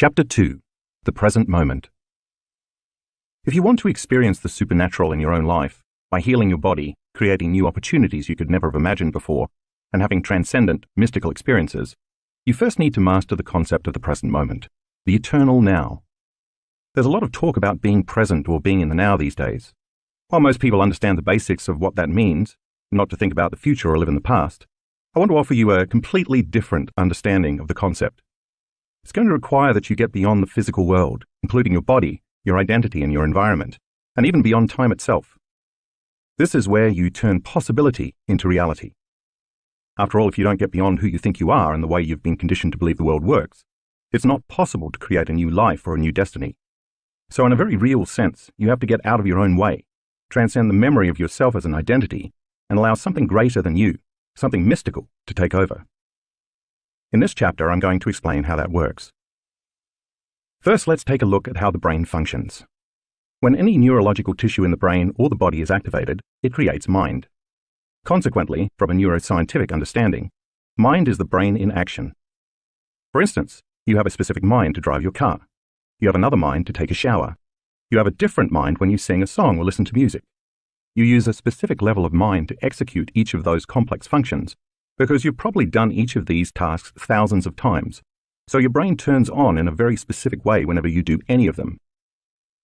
Chapter 2. The Present Moment. If you want to experience the supernatural in your own life, by healing your body, creating new opportunities you could never have imagined before, and having transcendent, mystical experiences, you first need to master the concept of the present moment, the eternal now. There's a lot of talk about being present or being in the now these days. While most people understand the basics of what that means, not to think about the future or live in the past, I want to offer you a completely different understanding of the concept. It's going to require that you get beyond the physical world, including your body, your identity, and your environment, and even beyond time itself. This is where you turn possibility into reality. After all, if you don't get beyond who you think you are and the way you've been conditioned to believe the world works, it's not possible to create a new life or a new destiny. So in a very real sense, you have to get out of your own way, transcend the memory of yourself as an identity, and allow something greater than you, something mystical, to take over. In this chapter, I'm going to explain how that works. First, let's take a look at how the brain functions. When any neurological tissue in the brain or the body is activated, it creates mind. Consequently, from a neuroscientific understanding, mind is the brain in action. For instance, you have a specific mind to drive your car. You have another mind to take a shower. You have a different mind when you sing a song or listen to music. You use a specific level of mind to execute each of those complex functions, because you've probably done each of these tasks thousands of times, so your brain turns on in a very specific way whenever you do any of them.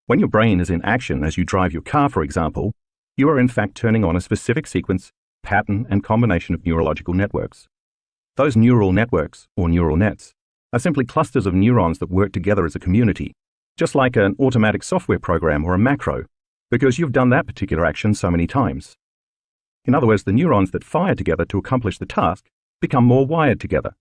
When your brain is in action as you drive your car, for example, you are in fact turning on a specific sequence, pattern, and combination of neurological networks. Those neural networks, or neural nets, are simply clusters of neurons that work together as a community, just like an automatic software program or a macro, because you've done that particular action so many times. In other words, the neurons that fire together to accomplish the task become more wired together.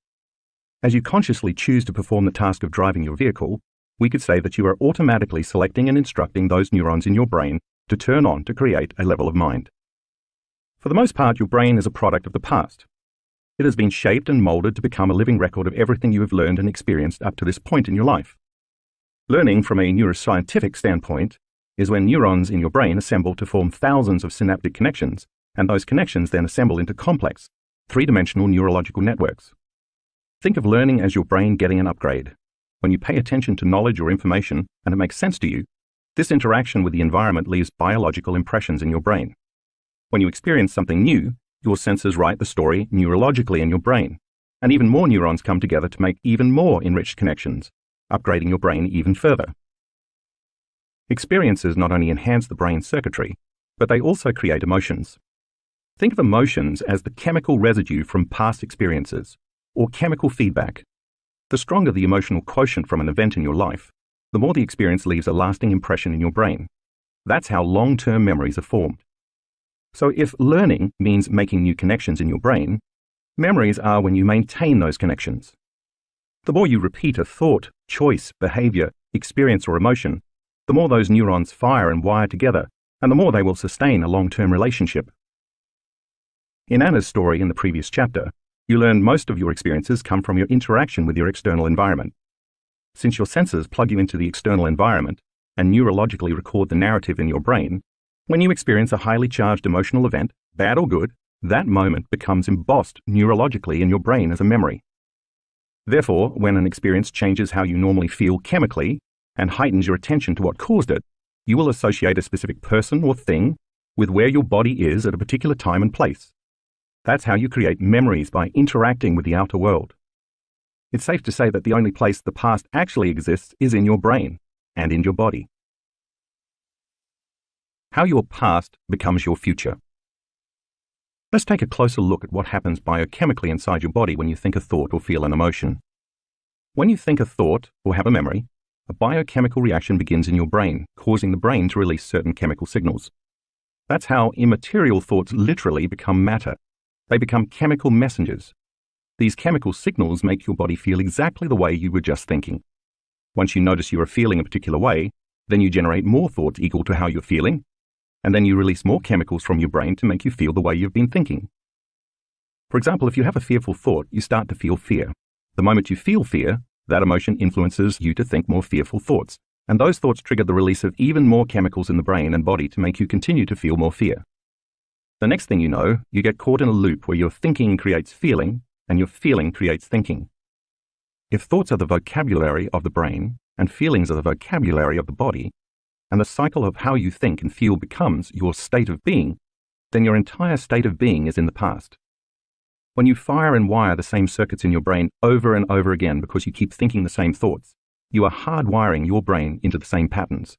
As you consciously choose to perform the task of driving your vehicle, we could say that you are automatically selecting and instructing those neurons in your brain to turn on to create a level of mind. For the most part, your brain is a product of the past. It has been shaped and molded to become a living record of everything you have learned and experienced up to this point in your life. Learning from a neuroscientific standpoint is when neurons in your brain assemble to form thousands of synaptic connections, and those connections then assemble into complex, three-dimensional neurological networks. Think of learning as your brain getting an upgrade. When you pay attention to knowledge or information and it makes sense to you, this interaction with the environment leaves biological impressions in your brain. When you experience something new, your senses write the story neurologically in your brain, and even more neurons come together to make even more enriched connections, upgrading your brain even further. Experiences not only enhance the brain circuitry, but they also create emotions. Think of emotions as the chemical residue from past experiences, or chemical feedback. The stronger the emotional quotient from an event in your life, the more the experience leaves a lasting impression in your brain. That's how long-term memories are formed. So if learning means making new connections in your brain, memories are when you maintain those connections. The more you repeat a thought, choice, behavior, experience, or emotion, the more those neurons fire and wire together, and the more they will sustain a long-term relationship. In Anna's story in the previous chapter, you learned most of your experiences come from your interaction with your external environment. Since your senses plug you into the external environment and neurologically record the narrative in your brain, when you experience a highly charged emotional event, bad or good, that moment becomes embossed neurologically in your brain as a memory. Therefore, when an experience changes how you normally feel chemically and heightens your attention to what caused it, you will associate a specific person or thing with where your body is at a particular time and place. That's how you create memories, by interacting with the outer world. It's safe to say that the only place the past actually exists is in your brain and in your body. How your past becomes your future. Let's take a closer look at what happens biochemically inside your body when you think a thought or feel an emotion. When you think a thought or have a memory, a biochemical reaction begins in your brain, causing the brain to release certain chemical signals. That's how immaterial thoughts literally become matter. They become chemical messengers. These chemical signals make your body feel exactly the way you were just thinking. Once you notice you are feeling a particular way, then you generate more thoughts equal to how you're feeling, and then you release more chemicals from your brain to make you feel the way you've been thinking. For example, if you have a fearful thought, you start to feel fear. The moment you feel fear, that emotion influences you to think more fearful thoughts, and those thoughts trigger the release of even more chemicals in the brain and body to make you continue to feel more fear. The next thing you know, you get caught in a loop where your thinking creates feeling, and your feeling creates thinking. If thoughts are the vocabulary of the brain and feelings are the vocabulary of the body, and the cycle of how you think and feel becomes your state of being, then your entire state of being is in the past. When you fire and wire the same circuits in your brain over and over again because you keep thinking the same thoughts, you are hardwiring your brain into the same patterns.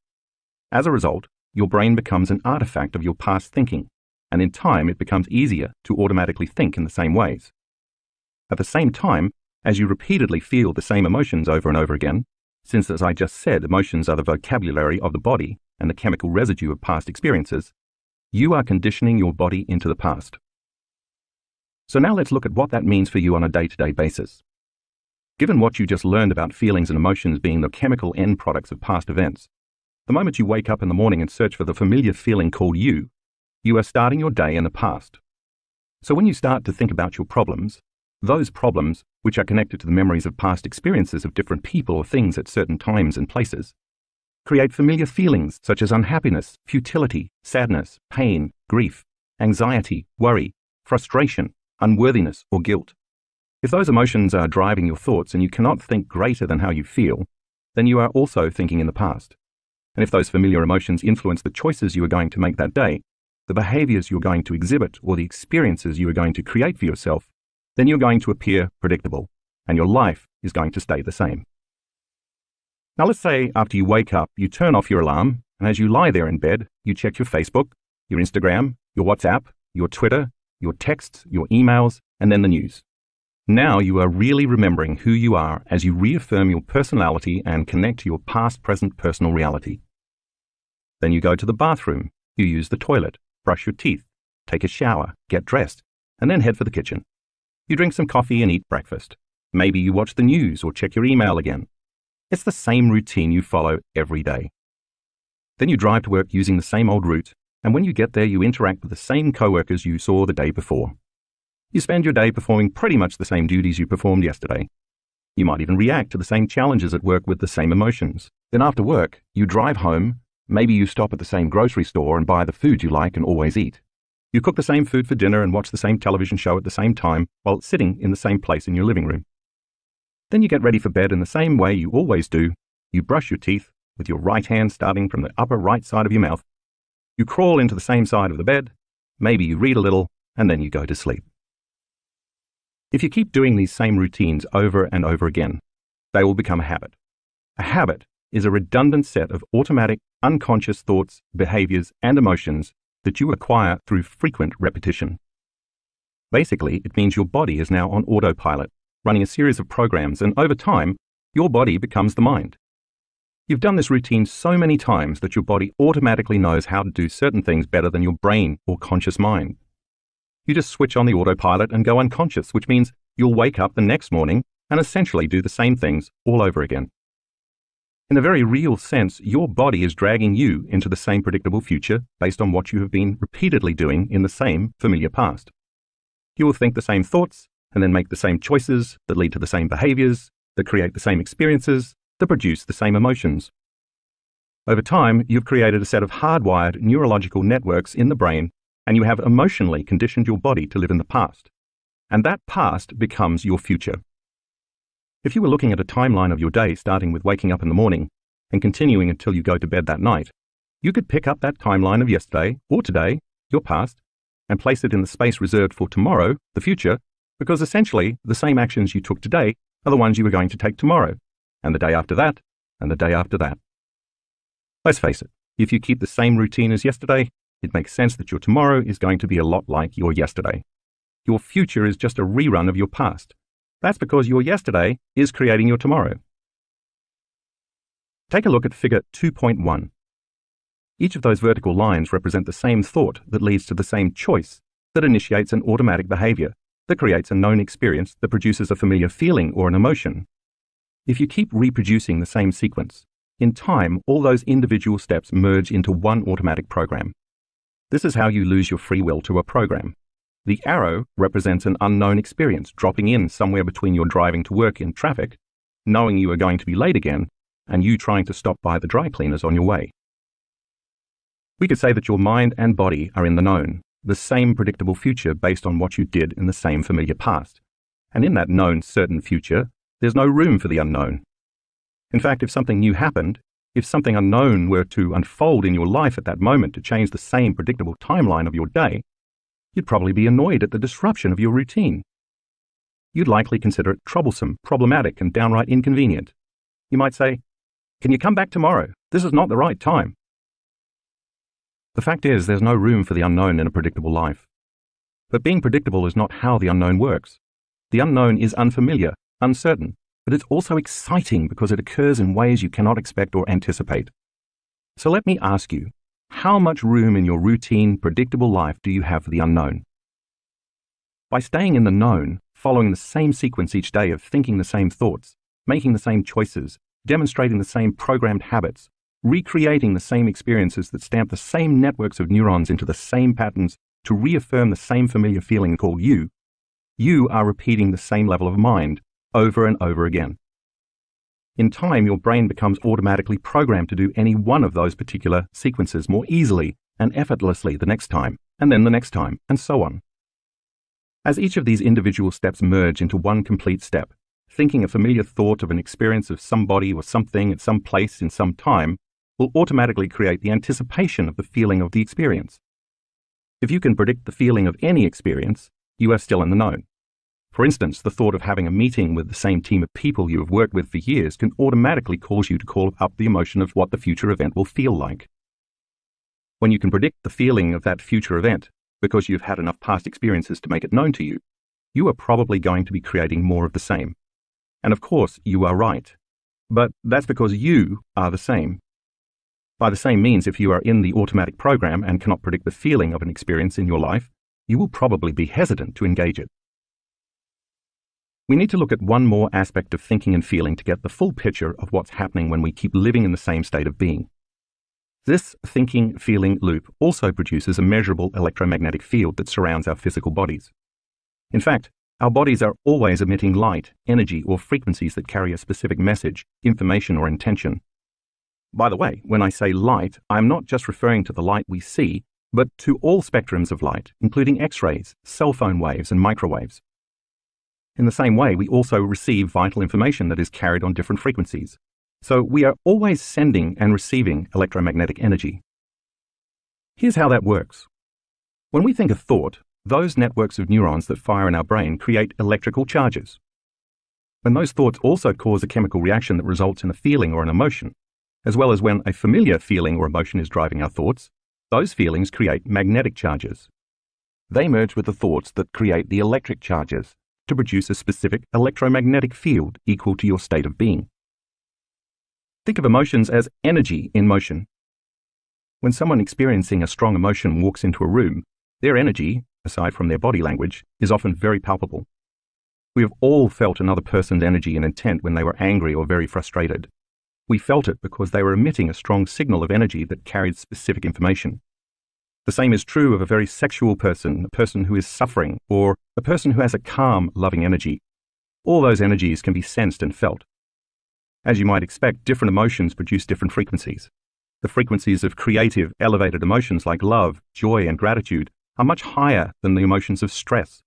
As a result, your brain becomes an artifact of your past thinking, and in time it becomes easier to automatically think in the same ways. At the same time, as you repeatedly feel the same emotions over and over again, since as I just said, emotions are the vocabulary of the body and the chemical residue of past experiences, you are conditioning your body into the past. So now let's look at what that means for you on a day-to-day basis. Given what you just learned about feelings and emotions being the chemical end products of past events, the moment you wake up in the morning and search for the familiar feeling called you are starting your day in the past. So when you start to think about your problems, those problems, which are connected to the memories of past experiences of different people or things at certain times and places, create familiar feelings such as unhappiness, futility, sadness, pain, grief, anxiety, worry, frustration, unworthiness, or guilt. If those emotions are driving your thoughts and you cannot think greater than how you feel, then you are also thinking in the past. And if those familiar emotions influence the choices you are going to make that day, the behaviors you're going to exhibit, or the experiences you are going to create for yourself, then you're going to appear predictable, and your life is going to stay the same. Now let's say after you wake up, you turn off your alarm, and as you lie there in bed, you check your Facebook, your Instagram, your WhatsApp, your Twitter, your texts, your emails, and then the news. Now you are really remembering who you are as you reaffirm your personality and connect to your past, present, personal reality. Then you go to the bathroom, you use the toilet, brush your teeth, take a shower, get dressed, and then head for the kitchen. You drink some coffee and eat breakfast. Maybe you watch the news or check your email again. It's the same routine you follow every day. Then you drive to work using the same old route, and when you get there you interact with the same co-workers you saw the day before. You spend your day performing pretty much the same duties you performed yesterday. You might even react to the same challenges at work with the same emotions. Then after work, you drive home, maybe you stop at the same grocery store and buy the food you like and always eat. You cook the same food for dinner and watch the same television show at the same time while sitting in the same place in your living room. Then you get ready for bed in the same way you always do. You brush your teeth with your right hand starting from the upper right side of your mouth. You crawl into the same side of the bed, maybe you read a little, and then you go to sleep. If you keep doing these same routines over and over again, they will become a habit. A habit is a redundant set of automatic, unconscious thoughts, behaviors, and emotions that you acquire through frequent repetition. Basically, it means your body is now on autopilot, running a series of programs, and over time, your body becomes the mind. You've done this routine so many times that your body automatically knows how to do certain things better than your brain or conscious mind. You just switch on the autopilot and go unconscious, which means you'll wake up the next morning and essentially do the same things all over again. In a very real sense, your body is dragging you into the same predictable future based on what you have been repeatedly doing in the same familiar past. You will think the same thoughts and then make the same choices that lead to the same behaviors, that create the same experiences, that produce the same emotions. Over time, you've created a set of hardwired neurological networks in the brain, and you have emotionally conditioned your body to live in the past. And that past becomes your future. If you were looking at a timeline of your day starting with waking up in the morning and continuing until you go to bed that night, you could pick up that timeline of yesterday or today, your past, and place it in the space reserved for tomorrow, the future, because essentially the same actions you took today are the ones you are going to take tomorrow, and the day after that, and the day after that. Let's face it, if you keep the same routine as yesterday, it makes sense that your tomorrow is going to be a lot like your yesterday. Your future is just a rerun of your past. That's because your yesterday is creating your tomorrow. Take a look at figure 2.1. Each of those vertical lines represent the same thought that leads to the same choice that initiates an automatic behavior that creates a known experience that produces a familiar feeling or an emotion. If you keep reproducing the same sequence, in time all those individual steps merge into one automatic program. This is how you lose your free will to a program. The arrow represents an unknown experience dropping in somewhere between your driving to work in traffic, knowing you are going to be late again, and you trying to stop by the dry cleaners on your way. We could say that your mind and body are in the known, the same predictable future based on what you did in the same familiar past. And in that known certain future, there's no room for the unknown. In fact, if something new happened, if something unknown were to unfold in your life at that moment to change the same predictable timeline of your day, you'd probably be annoyed at the disruption of your routine. You'd likely consider it troublesome, problematic, and downright inconvenient. You might say, "Can you come back tomorrow? This is not the right time." The fact is, there's no room for the unknown in a predictable life. But being predictable is not how the unknown works. The unknown is unfamiliar, uncertain, but it's also exciting because it occurs in ways you cannot expect or anticipate. So let me ask you, how much room in your routine, predictable life do you have for the unknown? By staying in the known, following the same sequence each day of thinking the same thoughts, making the same choices, demonstrating the same programmed habits, recreating the same experiences that stamp the same networks of neurons into the same patterns to reaffirm the same familiar feeling called you, you are repeating the same level of mind over and over again. In time, your brain becomes automatically programmed to do any one of those particular sequences more easily and effortlessly the next time, and then the next time, and so on. As each of these individual steps merge into one complete step, thinking a familiar thought of an experience of somebody or something at some place in some time will automatically create the anticipation of the feeling of the experience. If you can predict the feeling of any experience, you are still in the known. For instance, the thought of having a meeting with the same team of people you have worked with for years can automatically cause you to call up the emotion of what the future event will feel like. When you can predict the feeling of that future event, because you've had enough past experiences to make it known to you, you are probably going to be creating more of the same. And of course, you are right. But that's because you are the same. By the same means, if you are in the automatic program and cannot predict the feeling of an experience in your life, you will probably be hesitant to engage it. We need to look at one more aspect of thinking and feeling to get the full picture of what's happening when we keep living in the same state of being. This thinking-feeling loop also produces a measurable electromagnetic field that surrounds our physical bodies. In fact, our bodies are always emitting light, energy, or frequencies that carry a specific message, information, or intention. By the way, when I say light, I'm not just referring to the light we see, but to all spectrums of light, including X-rays, cell phone waves, and microwaves. In the same way, we also receive vital information that is carried on different frequencies. So we are always sending and receiving electromagnetic energy. Here's how that works. When we think a thought, those networks of neurons that fire in our brain create electrical charges. When those thoughts also cause a chemical reaction that results in a feeling or an emotion, as well as when a familiar feeling or emotion is driving our thoughts, those feelings create magnetic charges. They merge with the thoughts that create the electric charges to produce a specific electromagnetic field equal to your state of being. Think of emotions as energy in motion. When someone experiencing a strong emotion walks into a room, their energy, aside from their body language, is often very palpable. We have all felt another person's energy and intent when they were angry or very frustrated. We felt it because they were emitting a strong signal of energy that carried specific information. The same is true of a very sexual person, a person who is suffering, or a person who has a calm, loving energy. All those energies can be sensed and felt. As you might expect, different emotions produce different frequencies. The frequencies of creative, elevated emotions like love, joy, and gratitude are much higher than the emotions of stress,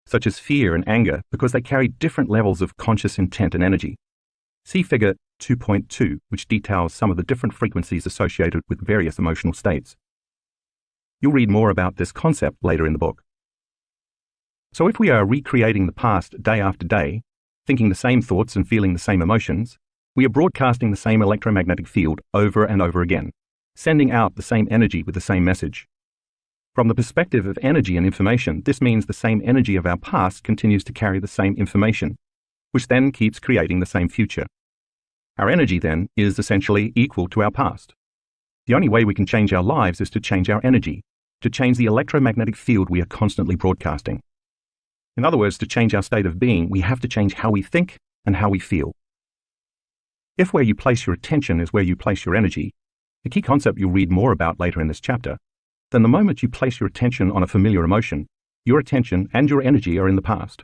such as fear and anger, because they carry different levels of conscious intent and energy. See Figure 2.2, which details some of the different frequencies associated with various emotional states. You'll read more about this concept later in the book. So if we are recreating the past day after day, thinking the same thoughts and feeling the same emotions, we are broadcasting the same electromagnetic field over and over again, sending out the same energy with the same message. From the perspective of energy and information, this means the same energy of our past continues to carry the same information, which then keeps creating the same future. Our energy, then, is essentially equal to our past. The only way we can change our lives is to change our energy, to change the electromagnetic field we are constantly broadcasting. In other words, to change our state of being, we have to change how we think and how we feel. If where you place your attention is where you place your energy, a key concept you'll read more about later in this chapter, then the moment you place your attention on a familiar emotion, your attention and your energy are in the past.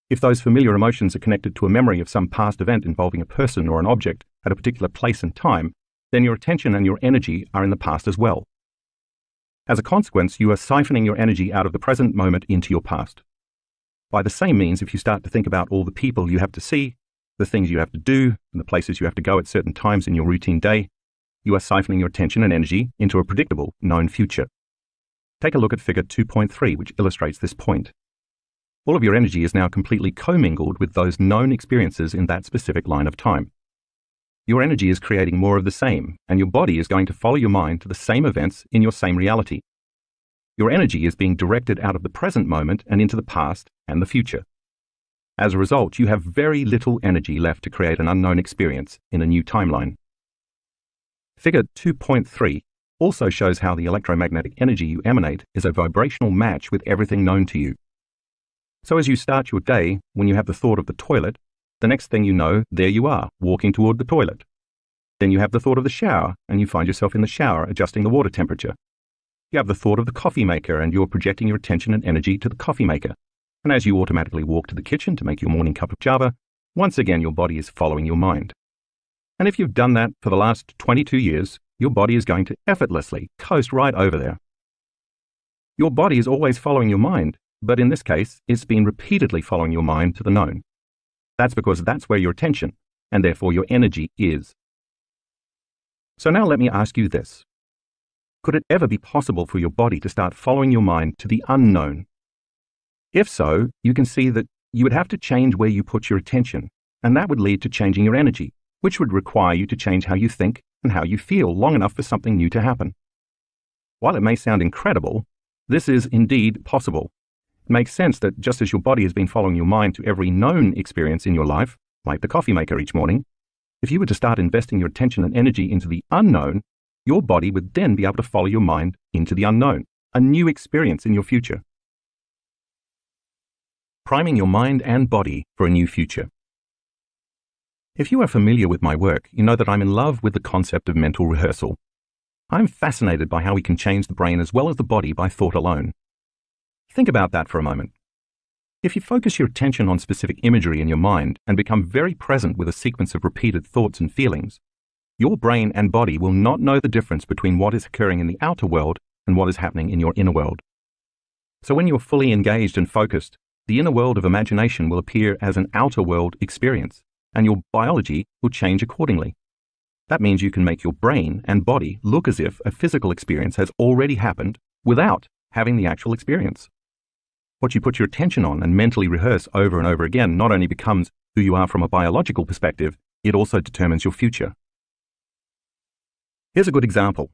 If those familiar emotions are connected to a memory of some past event involving a person or an object at a particular place and time, then your attention and your energy are in the past as well. As a consequence, you are siphoning your energy out of the present moment into your past. By the same means, if you start to think about all the people you have to see, the things you have to do and the places you have to go at certain times in your routine day, you are siphoning your attention and energy into a predictable, known future. Take a look at figure 2.3, which illustrates this point. All of your energy is now completely commingled with those known experiences in that specific line of time. Your energy is creating more of the same, and your body is going to follow your mind to the same events in your same reality. Your energy is being directed out of the present moment and into the past and the future. As a result, you have very little energy left to create an unknown experience in a new timeline. Figure 2.3 also shows how the electromagnetic energy you emanate is a vibrational match with everything known to you. So as you start your day, when you have the thought of the toilet, the next thing you know, there you are, walking toward the toilet. Then you have the thought of the shower, and you find yourself in the shower adjusting the water temperature. You have the thought of the coffee maker, and you're projecting your attention and energy to the coffee maker. And as you automatically walk to the kitchen to make your morning cup of java, once again your body is following your mind. And if you've done that for the last 22 years, your body is going to effortlessly coast right over there. Your body is always following your mind, but in this case, it's been repeatedly following your mind to the known. That's because that's where your attention, and therefore your energy, is. So now let me ask you this. Could it ever be possible for your body to start following your mind to the unknown? If so, you can see that you would have to change where you put your attention, and that would lead to changing your energy, which would require you to change how you think and how you feel long enough for something new to happen. While it may sound incredible, this is indeed possible. It makes sense that just as your body has been following your mind to every known experience in your life, like the coffee maker each morning, if you were to start investing your attention and energy into the unknown, your body would then be able to follow your mind into the unknown, a new experience in your future. Priming your mind and body for a new future. If you are familiar with my work, you know that I'm in love with the concept of mental rehearsal. I'm fascinated by how we can change the brain as well as the body by thought alone. Think about that for a moment. If you focus your attention on specific imagery in your mind and become very present with a sequence of repeated thoughts and feelings, your brain and body will not know the difference between what is occurring in the outer world and what is happening in your inner world. So when you're fully engaged and focused, the inner world of imagination will appear as an outer world experience, and your biology will change accordingly. That means you can make your brain and body look as if a physical experience has already happened without having the actual experience. What you put your attention on and mentally rehearse over and over again not only becomes who you are from a biological perspective, it also determines your future. Here's a good example.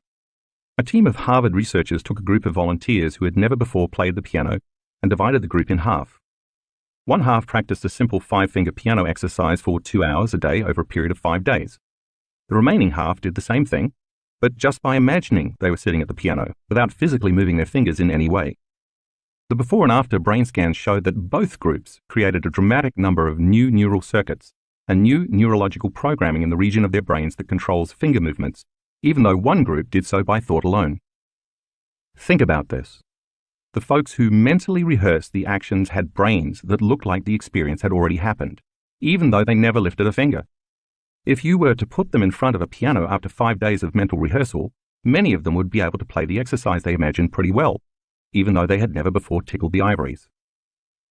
A team of Harvard researchers took a group of volunteers who had never before played the piano and divided the group in half. One half practiced a simple 5-finger piano exercise for 2 hours a day over a period of 5 days. The remaining half did the same thing, but just by imagining they were sitting at the piano without physically moving their fingers in any way. The before and after brain scans showed that both groups created a dramatic number of new neural circuits and new neurological programming in the region of their brains that controls finger movements, even though one group did so by thought alone. Think about this. The folks who mentally rehearsed the actions had brains that looked like the experience had already happened, even though they never lifted a finger. If you were to put them in front of a piano after 5 days of mental rehearsal, many of them would be able to play the exercise they imagined pretty well, even though they had never before tickled the ivories.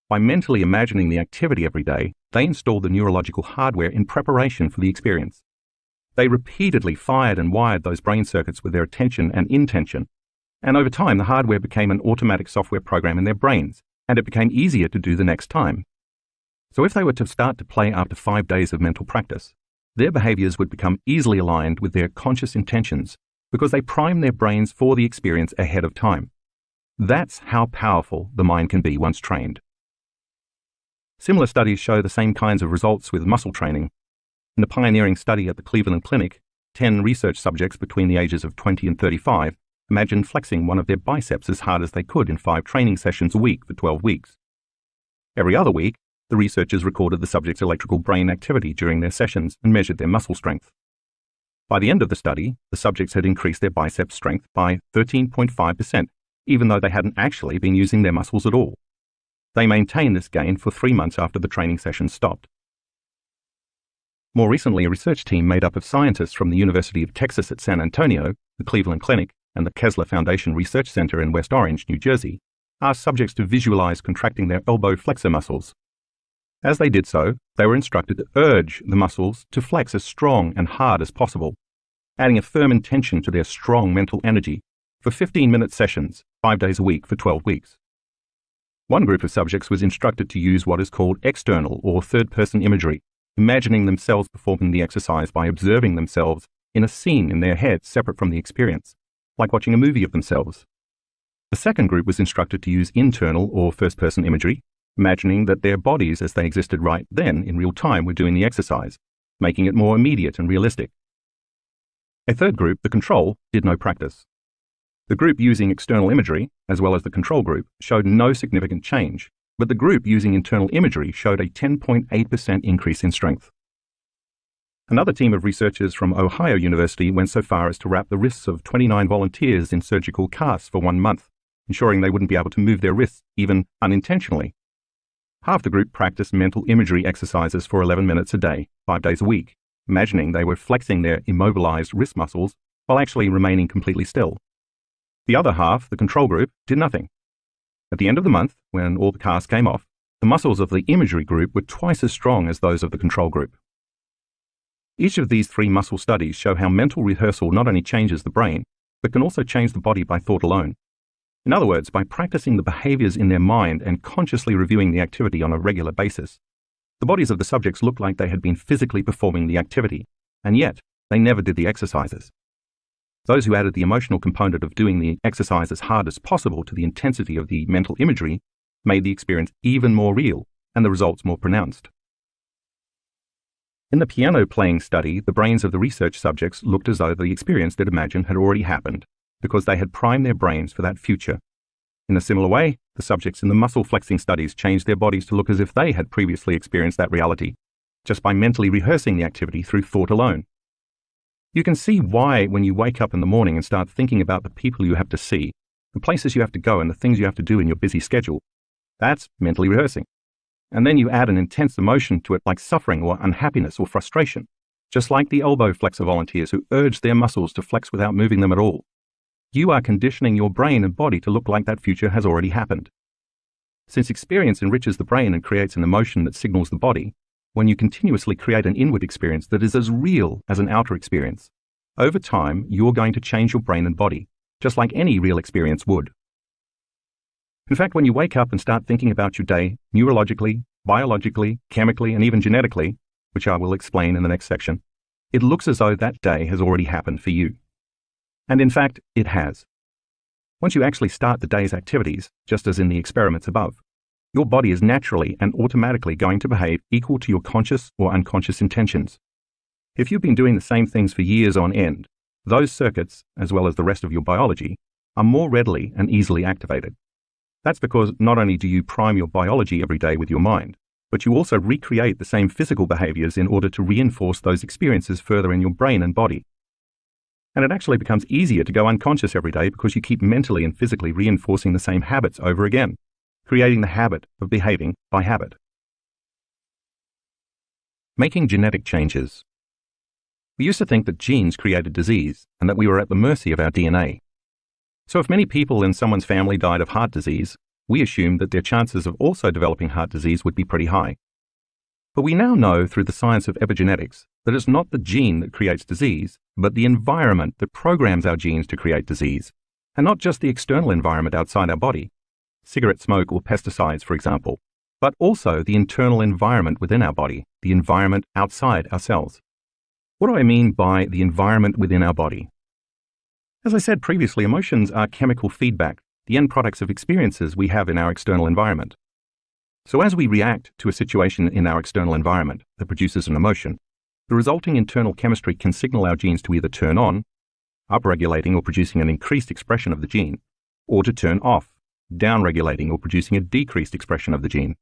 By mentally imagining the activity every day, they installed the neurological hardware in preparation for the experience. They repeatedly fired and wired those brain circuits with their attention and intention, and over time the hardware became an automatic software program in their brains, and it became easier to do the next time. So if they were to start to play after 5 days of mental practice, their behaviors would become easily aligned with their conscious intentions because they primed their brains for the experience ahead of time. That's how powerful the mind can be once trained. Similar studies show the same kinds of results with muscle training. In a pioneering study at the Cleveland Clinic, 10 research subjects between the ages of 20 and 35 imagined flexing one of their biceps as hard as they could in 5 training sessions a week for 12 weeks. Every other week, the researchers recorded the subjects' electrical brain activity during their sessions and measured their muscle strength. By the end of the study, the subjects had increased their bicep strength by 13.5%, even though they hadn't actually been using their muscles at all. They maintained this gain for 3 months after the training session stopped. More recently, a research team made up of scientists from the University of Texas at San Antonio, the Cleveland Clinic, and the Kessler Foundation Research Center in West Orange, New Jersey, asked subjects to visualize contracting their elbow flexor muscles. As they did so, they were instructed to urge the muscles to flex as strong and hard as possible, adding a firm intention to their strong mental energy for 15-minute sessions, 5 days a week for 12 weeks. One group of subjects was instructed to use what is called external or third-person imagery, imagining themselves performing the exercise by observing themselves in a scene in their head separate from the experience, like watching a movie of themselves. The second group was instructed to use internal or first-person imagery, imagining that their bodies as they existed right then in real time were doing the exercise, making it more immediate and realistic. A third group, the control, did no practice. The group using external imagery, as well as the control group, showed no significant change, but the group using internal imagery showed a 10.8% increase in strength. Another team of researchers from Ohio University went so far as to wrap the wrists of 29 volunteers in surgical casts for 1 month, ensuring they wouldn't be able to move their wrists, even unintentionally. Half the group practiced mental imagery exercises for 11 minutes a day, 5 days a week, imagining they were flexing their immobilized wrist muscles while actually remaining completely still. The other half, the control group, did nothing. At the end of the month, when all the casts came off, the muscles of the imagery group were twice as strong as those of the control group. Each of these 3 muscle studies show how mental rehearsal not only changes the brain, but can also change the body by thought alone. In other words, by practicing the behaviors in their mind and consciously reviewing the activity on a regular basis, the bodies of the subjects looked like they had been physically performing the activity, and yet they never did the exercises. Those who added the emotional component of doing the exercise as hard as possible to the intensity of the mental imagery made the experience even more real and the results more pronounced. In the piano playing study, the brains of the research subjects looked as though the experience they'd imagined had already happened, because they had primed their brains for that future. In a similar way, the subjects in the muscle flexing studies changed their bodies to look as if they had previously experienced that reality, just by mentally rehearsing the activity through thought alone. You can see why when you wake up in the morning and start thinking about the people you have to see, the places you have to go and the things you have to do in your busy schedule, that's mentally rehearsing. And then you add an intense emotion to it like suffering or unhappiness or frustration, just like the elbow flexor volunteers who urged their muscles to flex without moving them at all. You are conditioning your brain and body to look like that future has already happened. Since experience enriches the brain and creates an emotion that signals the body, when you continuously create an inward experience that is as real as an outer experience, over time you're going to change your brain and body, just like any real experience would. In fact, when you wake up and start thinking about your day, neurologically, biologically, chemically, and even genetically, which I will explain in the next section, it looks as though that day has already happened for you. And in fact, it has. Once you actually start the day's activities, just as in the experiments above, your body is naturally and automatically going to behave equal to your conscious or unconscious intentions. If you've been doing the same things for years on end, those circuits, as well as the rest of your biology, are more readily and easily activated. That's because not only do you prime your biology every day with your mind, but you also recreate the same physical behaviors in order to reinforce those experiences further in your brain and body. And it actually becomes easier to go unconscious every day because you keep mentally and physically reinforcing the same habits over again, creating the habit of behaving by habit. Making genetic changes. We used to think that genes created disease and that we were at the mercy of our DNA. So if many people in someone's family died of heart disease, we assumed that their chances of also developing heart disease would be pretty high. But we now know through the science of epigenetics that it's not the gene that creates disease, but the environment that programs our genes to create disease, and not just the external environment outside our body, cigarette smoke or pesticides, for example, but also the internal environment within our body, the environment outside our cells. What do I mean by the environment within our body? As I said previously, emotions are chemical feedback, the end products of experiences we have in our external environment. So as we react to a situation in our external environment that produces an emotion, the resulting internal chemistry can signal our genes to either turn on, upregulating or producing an increased expression of the gene, or to turn off, downregulating or producing a decreased expression of the gene.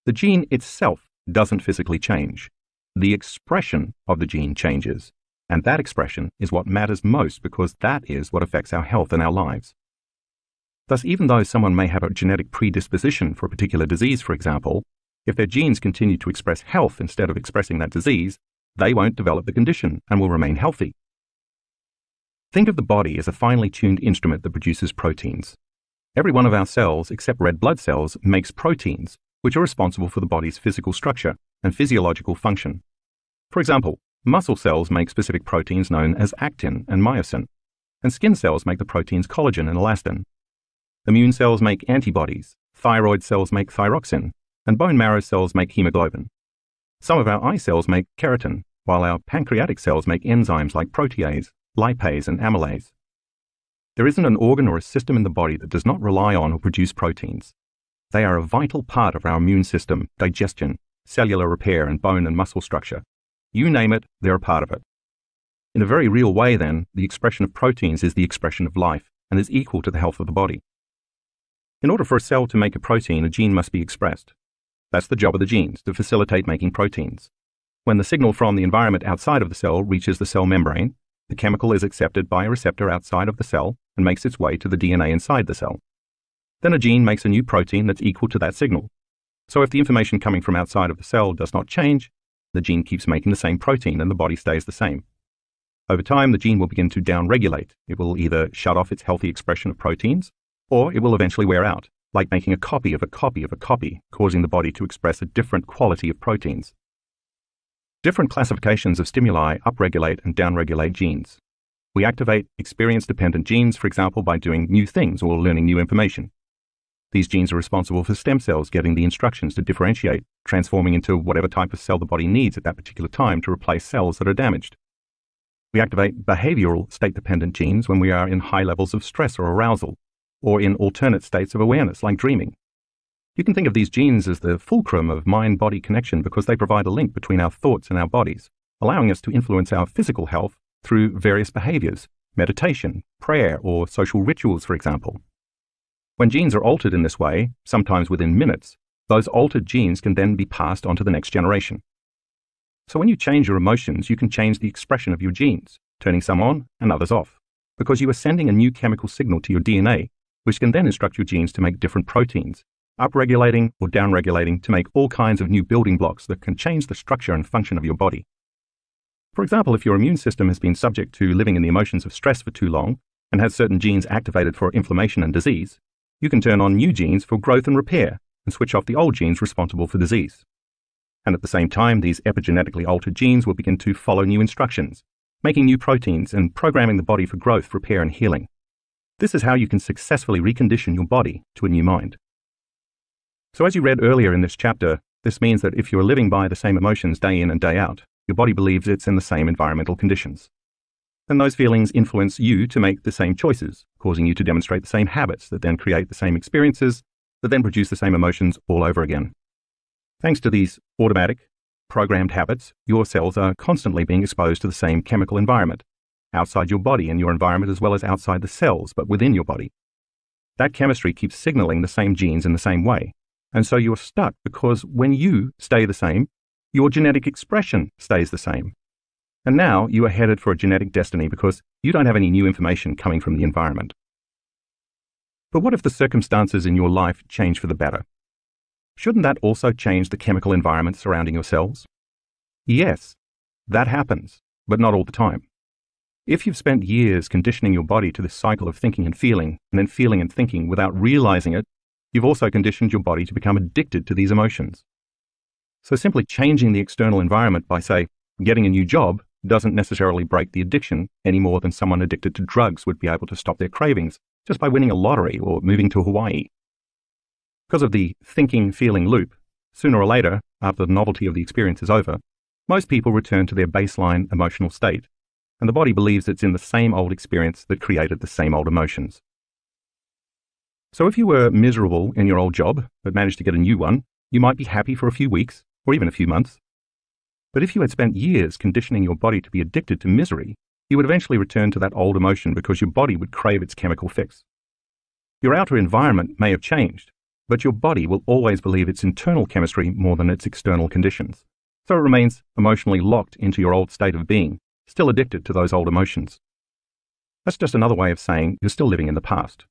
The gene itself doesn't physically change. The expression of the gene changes, and that expression is what matters most because that is what affects our health and our lives. Thus, even though someone may have a genetic predisposition for a particular disease, for example, if their genes continue to express health instead of expressing that disease, they won't develop the condition and will remain healthy. Think of the body as a finely tuned instrument that produces proteins. Every one of our cells, except red blood cells, makes proteins, which are responsible for the body's physical structure and physiological function. For example, muscle cells make specific proteins known as actin and myosin, and skin cells make the proteins collagen and elastin. Immune cells make antibodies, thyroid cells make thyroxine, and bone marrow cells make hemoglobin. Some of our eye cells make keratin, while our pancreatic cells make enzymes like protease, lipase, and amylase. There isn't an organ or a system in the body that does not rely on or produce proteins. They are a vital part of our immune system, digestion, cellular repair, and bone and muscle structure. You name it, they're a part of it. In a very real way, then, the expression of proteins is the expression of life and is equal to the health of the body. In order for a cell to make a protein, a gene must be expressed. That's the job of the genes, to facilitate making proteins. When the signal from the environment outside of the cell reaches the cell membrane, the chemical is accepted by a receptor outside of the cell and makes its way to the DNA inside the cell. Then a gene makes a new protein that's equal to that signal. So if the information coming from outside of the cell does not change, the gene keeps making the same protein and the body stays the same. Over time, the gene will begin to downregulate. It will either shut off its healthy expression of proteins, or it will eventually wear out, like making a copy of a copy of a copy, causing the body to express a different quality of proteins. Different classifications of stimuli upregulate and downregulate genes. We activate experience-dependent genes, for example, by doing new things or learning new information. These genes are responsible for stem cells getting the instructions to differentiate, transforming into whatever type of cell the body needs at that particular time to replace cells that are damaged. We activate behavioral state-dependent genes when we are in high levels of stress or arousal, or in alternate states of awareness like dreaming. You can think of these genes as the fulcrum of mind-body connection because they provide a link between our thoughts and our bodies, allowing us to influence our physical health through various behaviors, meditation, prayer, or social rituals, for example. When genes are altered in this way, sometimes within minutes, those altered genes can then be passed on to the next generation. So when you change your emotions, you can change the expression of your genes, turning some on and others off, because you are sending a new chemical signal to your DNA, which can then instruct your genes to make different proteins, upregulating or downregulating to make all kinds of new building blocks that can change the structure and function of your body. For example, if your immune system has been subject to living in the emotions of stress for too long and has certain genes activated for inflammation and disease, you can turn on new genes for growth and repair and switch off the old genes responsible for disease. And at the same time, these epigenetically altered genes will begin to follow new instructions, making new proteins and programming the body for growth, repair, and healing. This is how you can successfully recondition your body to a new mind. So as you read earlier in this chapter, this means that if you're living by the same emotions day in and day out, your body believes it's in the same environmental conditions. And those feelings influence you to make the same choices, causing you to demonstrate the same habits that then create the same experiences, that then produce the same emotions all over again. Thanks to these automatic, programmed habits, your cells are constantly being exposed to the same chemical environment, outside your body and your environment as well as outside the cells, but within your body. That chemistry keeps signaling the same genes in the same way, and so you're stuck because when you stay the same, your genetic expression stays the same. And now you are headed for a genetic destiny because you don't have any new information coming from the environment. But what if the circumstances in your life change for the better? Shouldn't that also change the chemical environment surrounding your cells? Yes, that happens, but not all the time. If you've spent years conditioning your body to this cycle of thinking and feeling, and then feeling and thinking without realizing it, you've also conditioned your body to become addicted to these emotions. So simply changing the external environment by, say, getting a new job doesn't necessarily break the addiction any more than someone addicted to drugs would be able to stop their cravings just by winning a lottery or moving to Hawaii. Because of the thinking-feeling loop, sooner or later, after the novelty of the experience is over, most people return to their baseline emotional state, and the body believes it's in the same old experience that created the same old emotions. So if you were miserable in your old job, but managed to get a new one, you might be happy for a few weeks, or even a few months. But if you had spent years conditioning your body to be addicted to misery, you would eventually return to that old emotion because your body would crave its chemical fix. Your outer environment may have changed, but your body will always believe its internal chemistry more than its external conditions. So it remains emotionally locked into your old state of being, still addicted to those old emotions. That's just another way of saying you're still living in the past.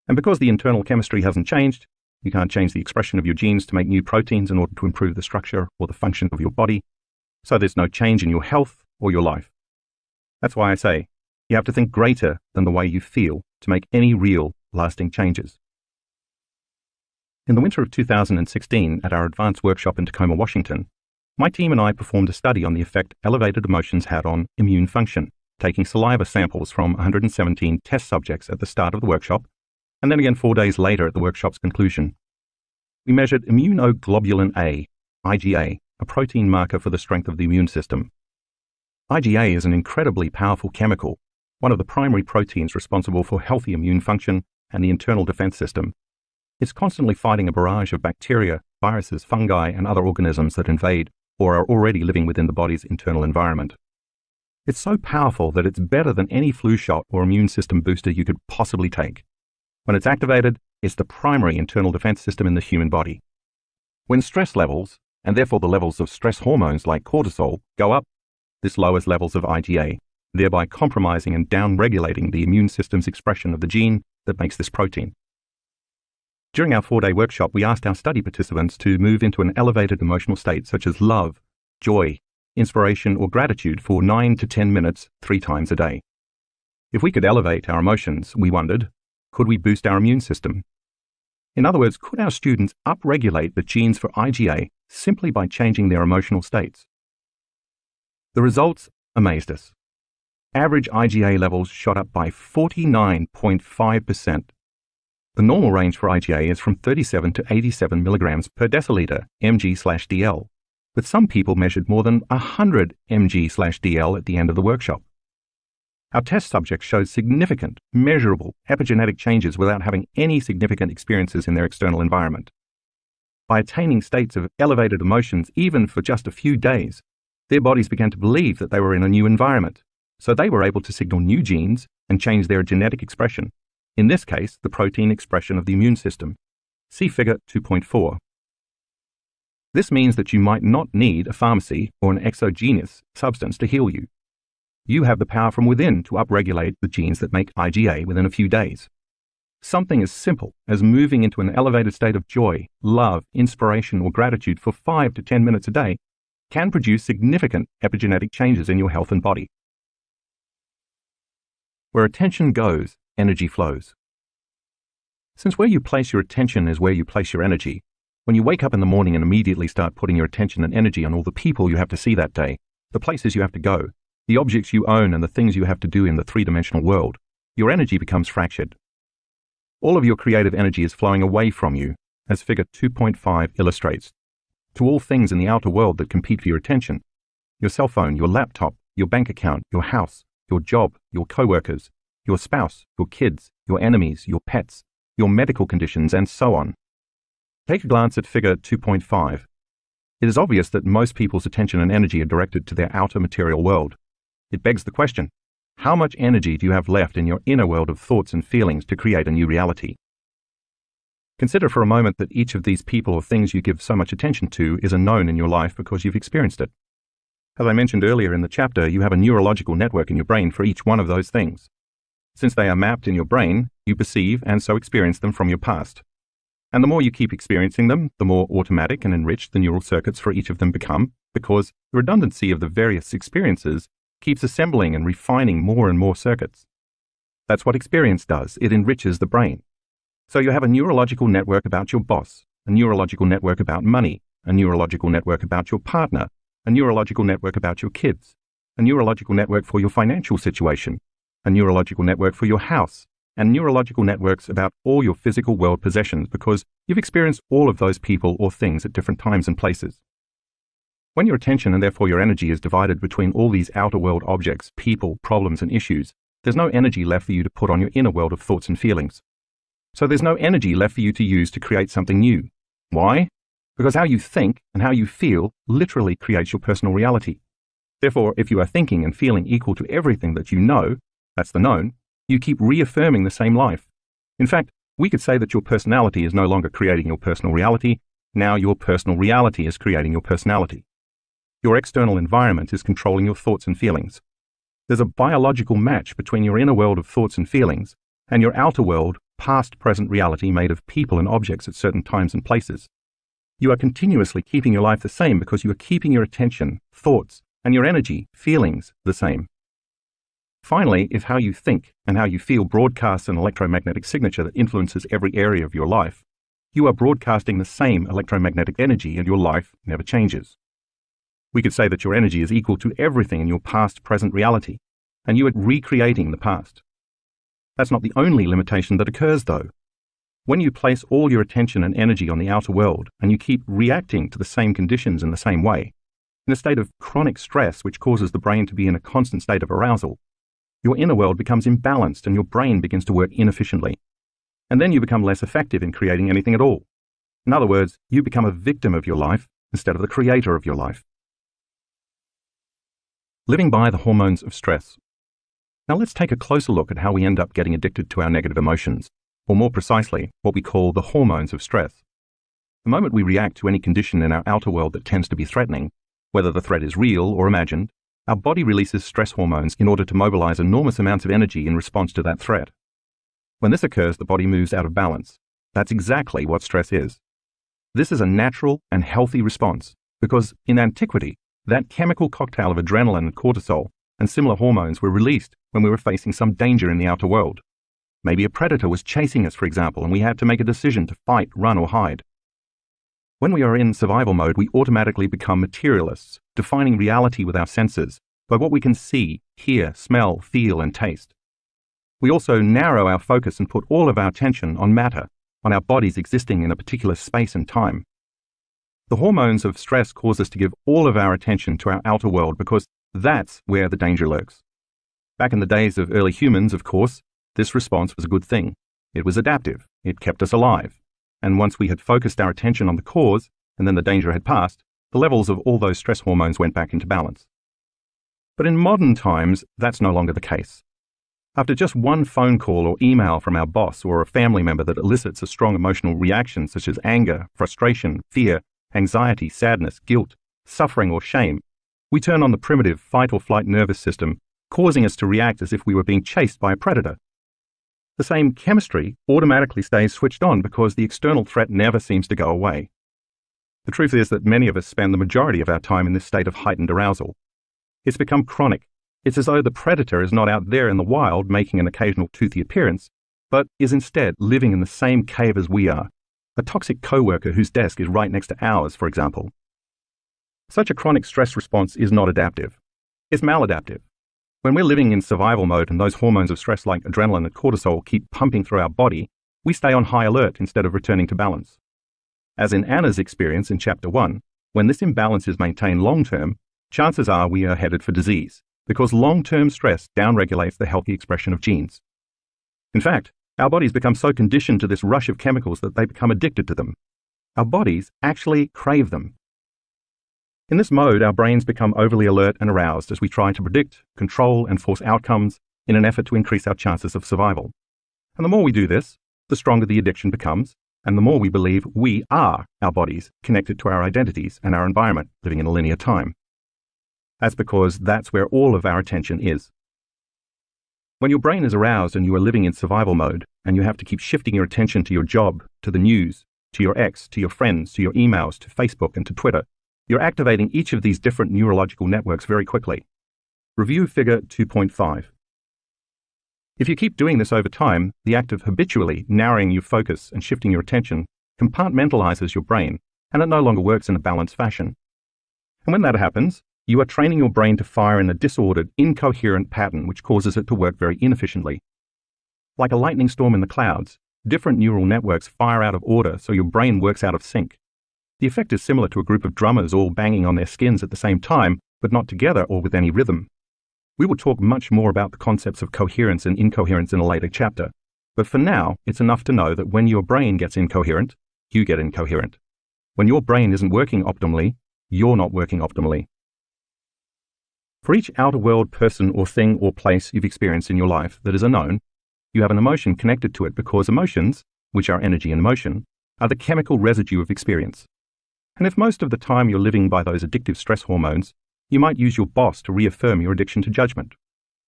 And because the internal chemistry hasn't changed, you can't change the expression of your genes to make new proteins in order to improve the structure or the function of your body, so there's no change in your health or your life. That's why I say you have to think greater than the way you feel to make any real, lasting changes. In the winter of 2016, at our advanced workshop in Tacoma, Washington, my team and I performed a study on the effect elevated emotions had on immune function, taking saliva samples from 117 test subjects at the start of the workshop, and then again 4 days later at the workshop's conclusion. We measured immunoglobulin A, IgA, a protein marker for the strength of the immune system. IgA is an incredibly powerful chemical, one of the primary proteins responsible for healthy immune function and the internal defense system. It's constantly fighting a barrage of bacteria, viruses, fungi, and other organisms that invade or are already living within the body's internal environment. It's so powerful that it's better than any flu shot or immune system booster you could possibly take. When it's activated, it's the primary internal defense system in the human body. When stress levels, and therefore the levels of stress hormones like cortisol, go up, this lowers levels of IgA, thereby compromising and downregulating the immune system's expression of the gene that makes this protein. During our 4-day workshop, we asked our study participants to move into an elevated emotional state such as love, joy, inspiration, or gratitude for 9 to 10 minutes 3 times a day. If we could elevate our emotions, we wondered, could we boost our immune system? In other words, could our students upregulate the genes for IgA simply by changing their emotional states? The results amazed us. Average IgA levels shot up by 49.5%. The normal range for IgA is from 37 to 87 milligrams per deciliter, mg/dl, but some people measured more than 100 mg/dl at the end of the workshop. Our test subjects showed significant, measurable epigenetic changes without having any significant experiences in their external environment. By attaining states of elevated emotions even for just a few days, their bodies began to believe that they were in a new environment, so they were able to signal new genes and change their genetic expression. In this case, the protein expression of the immune system. See Figure 2.4. This means that you might not need a pharmacy or an exogenous substance to heal you. You have the power from within to upregulate the genes that make IgA within a few days. Something as simple as moving into an elevated state of joy, love, inspiration, or gratitude for 5 to 10 minutes a day can produce significant epigenetic changes in your health and body. Where attention goes, energy flows. Since where you place your attention is where you place your energy, when you wake up in the morning and immediately start putting your attention and energy on all the people you have to see that day, the places you have to go, the objects you own, and the things you have to do in the three-dimensional world, your energy becomes fractured. All of your creative energy is flowing away from you, as Figure 2.5 illustrates, to all things in the outer world that compete for your attention. Your cell phone, your laptop, your bank account, your house, your job, your co-workers, your spouse, your kids, your enemies, your pets, your medical conditions, and so on. Take a glance at Figure 2.5. It is obvious that most people's attention and energy are directed to their outer material world. It begs the question, how much energy do you have left in your inner world of thoughts and feelings to create a new reality? Consider for a moment that each of these people or things you give so much attention to is a known in your life because you've experienced it. As I mentioned earlier in the chapter, you have a neurological network in your brain for each one of those things. Since they are mapped in your brain, you perceive and so experience them from your past. And the more you keep experiencing them, the more automatic and enriched the neural circuits for each of them become, because the redundancy of the various experiences keeps assembling and refining more and more circuits. That's what experience does. It enriches the brain. So you have a neurological network about your boss, a neurological network about money, a neurological network about your partner, a neurological network about your kids, a neurological network for your financial situation, a neurological network for your house, and neurological networks about all your physical world possessions because you've experienced all of those people or things at different times and places. When your attention and therefore your energy is divided between all these outer world objects, people, problems, and issues, there's no energy left for you to put on your inner world of thoughts and feelings. So there's no energy left for you to use to create something new. Why? Because how you think and how you feel literally creates your personal reality. Therefore, if you are thinking and feeling equal to everything that you know, that's the known, you keep reaffirming the same life. In fact, we could say that your personality is no longer creating your personal reality. Now your personal reality is creating your personality. Your external environment is controlling your thoughts and feelings. There's a biological match between your inner world of thoughts and feelings and your outer world, past-present reality made of people and objects at certain times and places. You are continuously keeping your life the same because you are keeping your attention, thoughts, and your energy, feelings, the same. Finally, if how you think and how you feel broadcasts an electromagnetic signature that influences every area of your life, you are broadcasting the same electromagnetic energy and your life never changes. We could say that your energy is equal to everything in your past-present reality, and you are recreating the past. That's not the only limitation that occurs, though. When you place all your attention and energy on the outer world and you keep reacting to the same conditions in the same way, in a state of chronic stress which causes the brain to be in a constant state of arousal, your inner world becomes imbalanced and your brain begins to work inefficiently. And then you become less effective in creating anything at all. In other words, you become a victim of your life instead of the creator of your life. Living by the hormones of stress. Now let's take a closer look at how we end up getting addicted to our negative emotions, or more precisely, what we call the hormones of stress. The moment we react to any condition in our outer world that tends to be threatening, whether the threat is real or imagined, our body releases stress hormones in order to mobilize enormous amounts of energy in response to that threat. When this occurs, the body moves out of balance. That's exactly what stress is. This is a natural and healthy response because in antiquity, that chemical cocktail of adrenaline and cortisol and similar hormones were released when we were facing some danger in the outer world. Maybe a predator was chasing us, for example, and we had to make a decision to fight, run, or hide. When we are in survival mode, we automatically become materialists, defining reality with our senses by what we can see, hear, smell, feel, and taste. We also narrow our focus and put all of our attention on matter, on our bodies existing in a particular space and time. The hormones of stress cause us to give all of our attention to our outer world because that's where the danger lurks. Back in the days of early humans, of course, this response was a good thing. It was adaptive. It kept us alive. And once we had focused our attention on the cause, and then the danger had passed, the levels of all those stress hormones went back into balance. But in modern times, that's no longer the case. After just one phone call or email from our boss or a family member that elicits a strong emotional reaction such as anger, frustration, fear, anxiety, sadness, guilt, suffering, or shame, we turn on the primitive fight or flight nervous system, causing us to react as if we were being chased by a predator. The same chemistry automatically stays switched on because the external threat never seems to go away. The truth is that many of us spend the majority of our time in this state of heightened arousal. It's become chronic. It's as though the predator is not out there in the wild making an occasional toothy appearance, but is instead living in the same cave as we are, a toxic coworker whose desk is right next to ours, for example. Such a chronic stress response is not adaptive. It's maladaptive. When we're living in survival mode and those hormones of stress like adrenaline and cortisol keep pumping through our body, we stay on high alert instead of returning to balance. As in Anna's experience in Chapter 1, when this imbalance is maintained long-term, chances are we are headed for disease, because long-term stress downregulates the healthy expression of genes. In fact, our bodies become so conditioned to this rush of chemicals that they become addicted to them. Our bodies actually crave them. In this mode, our brains become overly alert and aroused as we try to predict, control, and force outcomes in an effort to increase our chances of survival. And the more we do this, the stronger the addiction becomes, and the more we believe we are our bodies connected to our identities and our environment living in a linear time. That's because that's where all of our attention is. When your brain is aroused and you are living in survival mode, and you have to keep shifting your attention to your job, to the news, to your ex, to your friends, to your emails, to Facebook, and to Twitter, you're activating each of these different neurological networks very quickly. Review figure 2.5. If you keep doing this over time, the act of habitually narrowing your focus and shifting your attention compartmentalizes your brain, and it no longer works in a balanced fashion. And when that happens, you are training your brain to fire in a disordered, incoherent pattern which causes it to work very inefficiently. Like a lightning storm in the clouds, different neural networks fire out of order so your brain works out of sync. The effect is similar to a group of drummers all banging on their skins at the same time, but not together or with any rhythm. We will talk much more about the concepts of coherence and incoherence in a later chapter, but for now, it's enough to know that when your brain gets incoherent, you get incoherent. When your brain isn't working optimally, you're not working optimally. For each outer world person or thing or place you've experienced in your life that is a known, you have an emotion connected to it because emotions, which are energy and motion, are the chemical residue of experience. And if most of the time you're living by those addictive stress hormones, you might use your boss to reaffirm your addiction to judgment.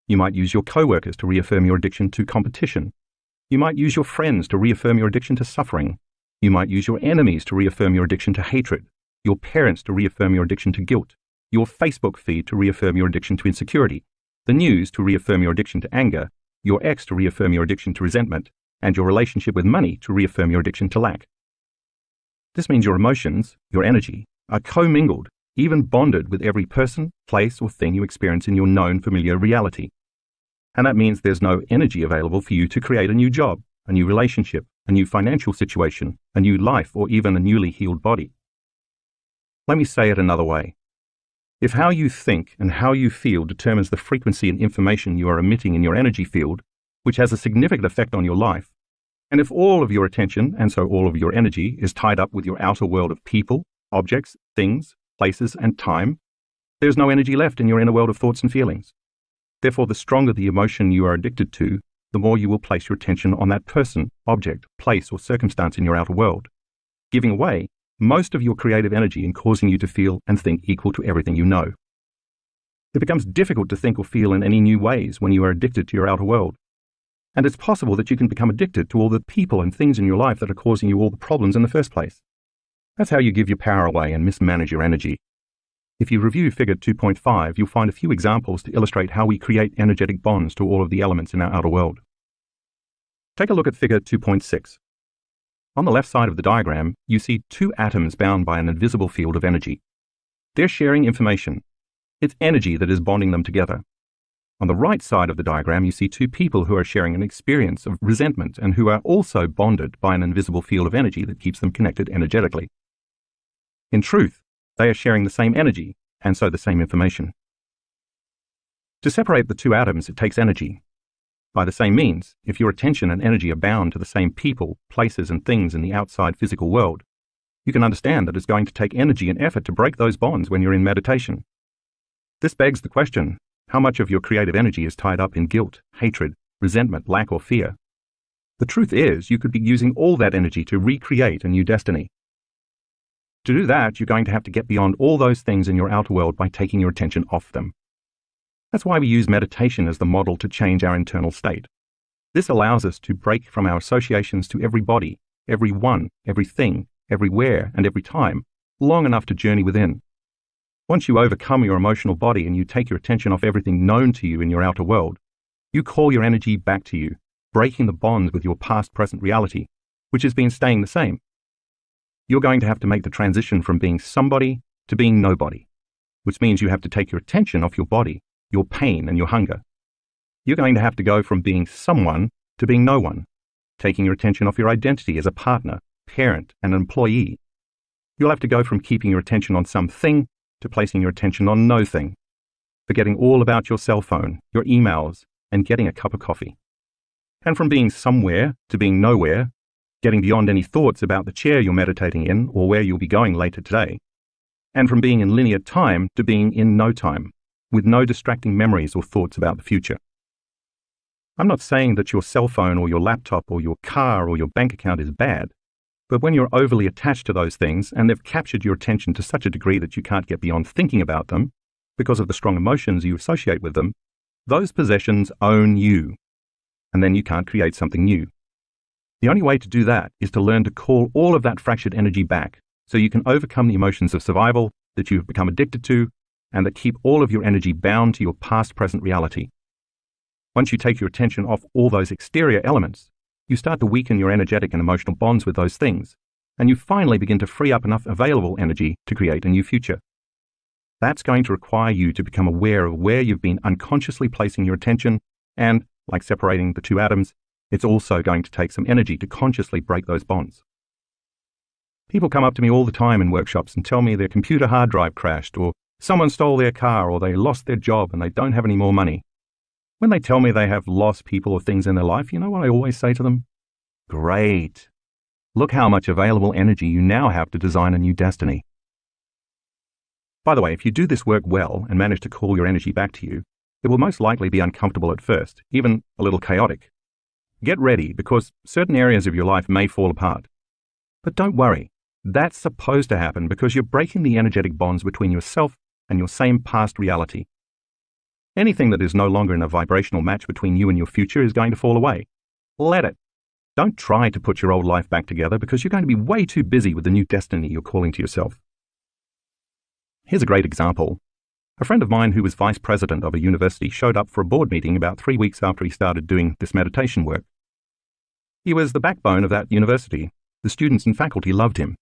You might use your coworkers to reaffirm your addiction to competition. You might use your friends to reaffirm your addiction to suffering. You might use your enemies to reaffirm your addiction to hatred, your parents to reaffirm your addiction to guilt, your Facebook feed to reaffirm your addiction to insecurity, the news to reaffirm your addiction to anger, your ex to reaffirm your addiction to resentment, and your relationship with money to reaffirm your addiction to lack. This means your emotions, your energy, are commingled, even bonded with every person, place, or thing you experience in your known familiar reality. And that means there's no energy available for you to create a new job, a new relationship, a new financial situation, a new life, or even a newly healed body. Let me say it another way. If how you think and how you feel determines the frequency and information you are emitting in your energy field, which has a significant effect on your life, and if all of your attention, and so all of your energy, is tied up with your outer world of people, objects, things, places, and time, there's no energy left in your inner world of thoughts and feelings. Therefore, the stronger the emotion you are addicted to, the more you will place your attention on that person, object, place, or circumstance in your outer world, giving away most of your creative energy and causing you to feel and think equal to everything you know. It becomes difficult to think or feel in any new ways when you are addicted to your outer world. And it's possible that you can become addicted to all the people and things in your life that are causing you all the problems in the first place. That's how you give your power away and mismanage your energy. If you review Figure 2.5, you'll find a few examples to illustrate how we create energetic bonds to all of the elements in our outer world. Take a look at Figure 2.6. On the left side of the diagram, you see two atoms bound by an invisible field of energy. They're sharing information. It's energy that is bonding them together. On the right side of the diagram, you see two people who are sharing an experience of resentment and who are also bonded by an invisible field of energy that keeps them connected energetically. In truth, they are sharing the same energy, and so the same information. To separate the two atoms, it takes energy. By the same means, if your attention and energy are bound to the same people, places, and things in the outside physical world, you can understand that it's going to take energy and effort to break those bonds when you're in meditation. This begs the question, how much of your creative energy is tied up in guilt, hatred, resentment, lack, or fear? The truth is, you could be using all that energy to recreate a new destiny. To do that, you're going to have to get beyond all those things in your outer world by taking your attention off them. That's why we use meditation as the model to change our internal state. This allows us to break from our associations to everybody, everyone, everything, everywhere, and every time, long enough to journey within. Once you overcome your emotional body and you take your attention off everything known to you in your outer world, you call your energy back to you, breaking the bonds with your past-present reality, which has been staying the same. You're going to have to make the transition from being somebody to being nobody, which means you have to take your attention off your body, your pain, and your hunger. You're going to have to go from being someone to being no one, taking your attention off your identity as a partner, parent, and employee. You'll have to go from keeping your attention on something to placing your attention on no thing, forgetting all about your cell phone, your emails, and getting a cup of coffee. And from being somewhere to being nowhere, getting beyond any thoughts about the chair you're meditating in or where you'll be going later today. And from being in linear time to being in no time, with no distracting memories or thoughts about the future. I'm not saying that your cell phone or your laptop or your car or your bank account is bad, but when you're overly attached to those things and they've captured your attention to such a degree that you can't get beyond thinking about them because of the strong emotions you associate with them, those possessions own you, and then you can't create something new. The only way to do that is to learn to call all of that fractured energy back so you can overcome the emotions of survival that you've become addicted to and that keep all of your energy bound to your past-present reality. Once you take your attention off all those exterior elements, you start to weaken your energetic and emotional bonds with those things, and you finally begin to free up enough available energy to create a new future. That's going to require you to become aware of where you've been unconsciously placing your attention, and, like separating the two atoms, it's also going to take some energy to consciously break those bonds. People come up to me all the time in workshops and tell me their computer hard drive crashed, or someone stole their car, or they lost their job and they don't have any more money. When they tell me they have lost people or things in their life, you know what I always say to them? Great. Look how much available energy you now have to design a new destiny. By the way, if you do this work well and manage to call your energy back to you, it will most likely be uncomfortable at first, even a little chaotic. Get ready, because certain areas of your life may fall apart. But don't worry, that's supposed to happen because you're breaking the energetic bonds between yourself and your same past reality. Anything that is no longer in a vibrational match between you and your future is going to fall away. Let it. Don't try to put your old life back together because you're going to be way too busy with the new destiny you're calling to yourself. Here's a great example. A friend of mine who was vice president of a university showed up for a board meeting about 3 weeks after he started doing this meditation work. He was the backbone of that university. The students and faculty loved him.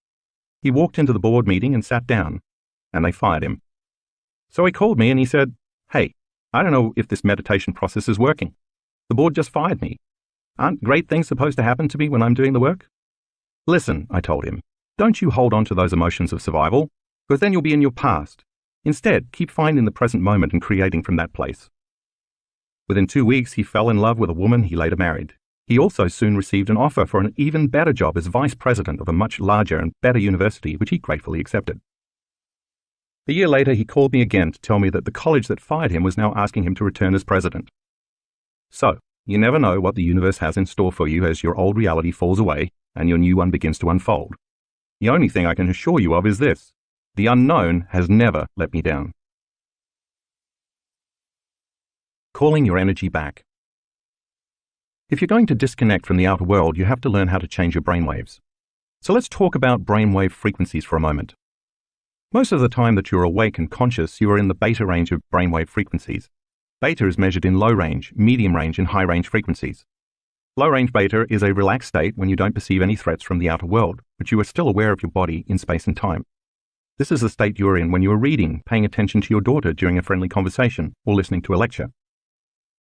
He walked into the board meeting and sat down, and they fired him. So he called me and he said, "Hey, I don't know if this meditation process is working. The board just fired me. Aren't great things supposed to happen to me when I'm doing the work?" "Listen," I told him, "don't you hold on to those emotions of survival, because then you'll be in your past. Instead, keep finding the present moment and creating from that place." Within 2 weeks, he fell in love with a woman he later married. He also soon received an offer for an even better job as vice president of a much larger and better university, which he gratefully accepted. A year later, he called me again to tell me that the college that fired him was now asking him to return as president. So, you never know what the universe has in store for you as your old reality falls away and your new one begins to unfold. The only thing I can assure you of is this: the unknown has never let me down. Calling your energy back. If you're going to disconnect from the outer world, you have to learn how to change your brainwaves. So let's talk about brainwave frequencies for a moment. Most of the time that you're awake and conscious, you are in the beta range of brainwave frequencies. Beta is measured in low range, medium range, and high range frequencies. Low range beta is a relaxed state when you don't perceive any threats from the outer world, but you are still aware of your body in space and time. This is the state you are in when you are reading, paying attention to your daughter during a friendly conversation, or listening to a lecture.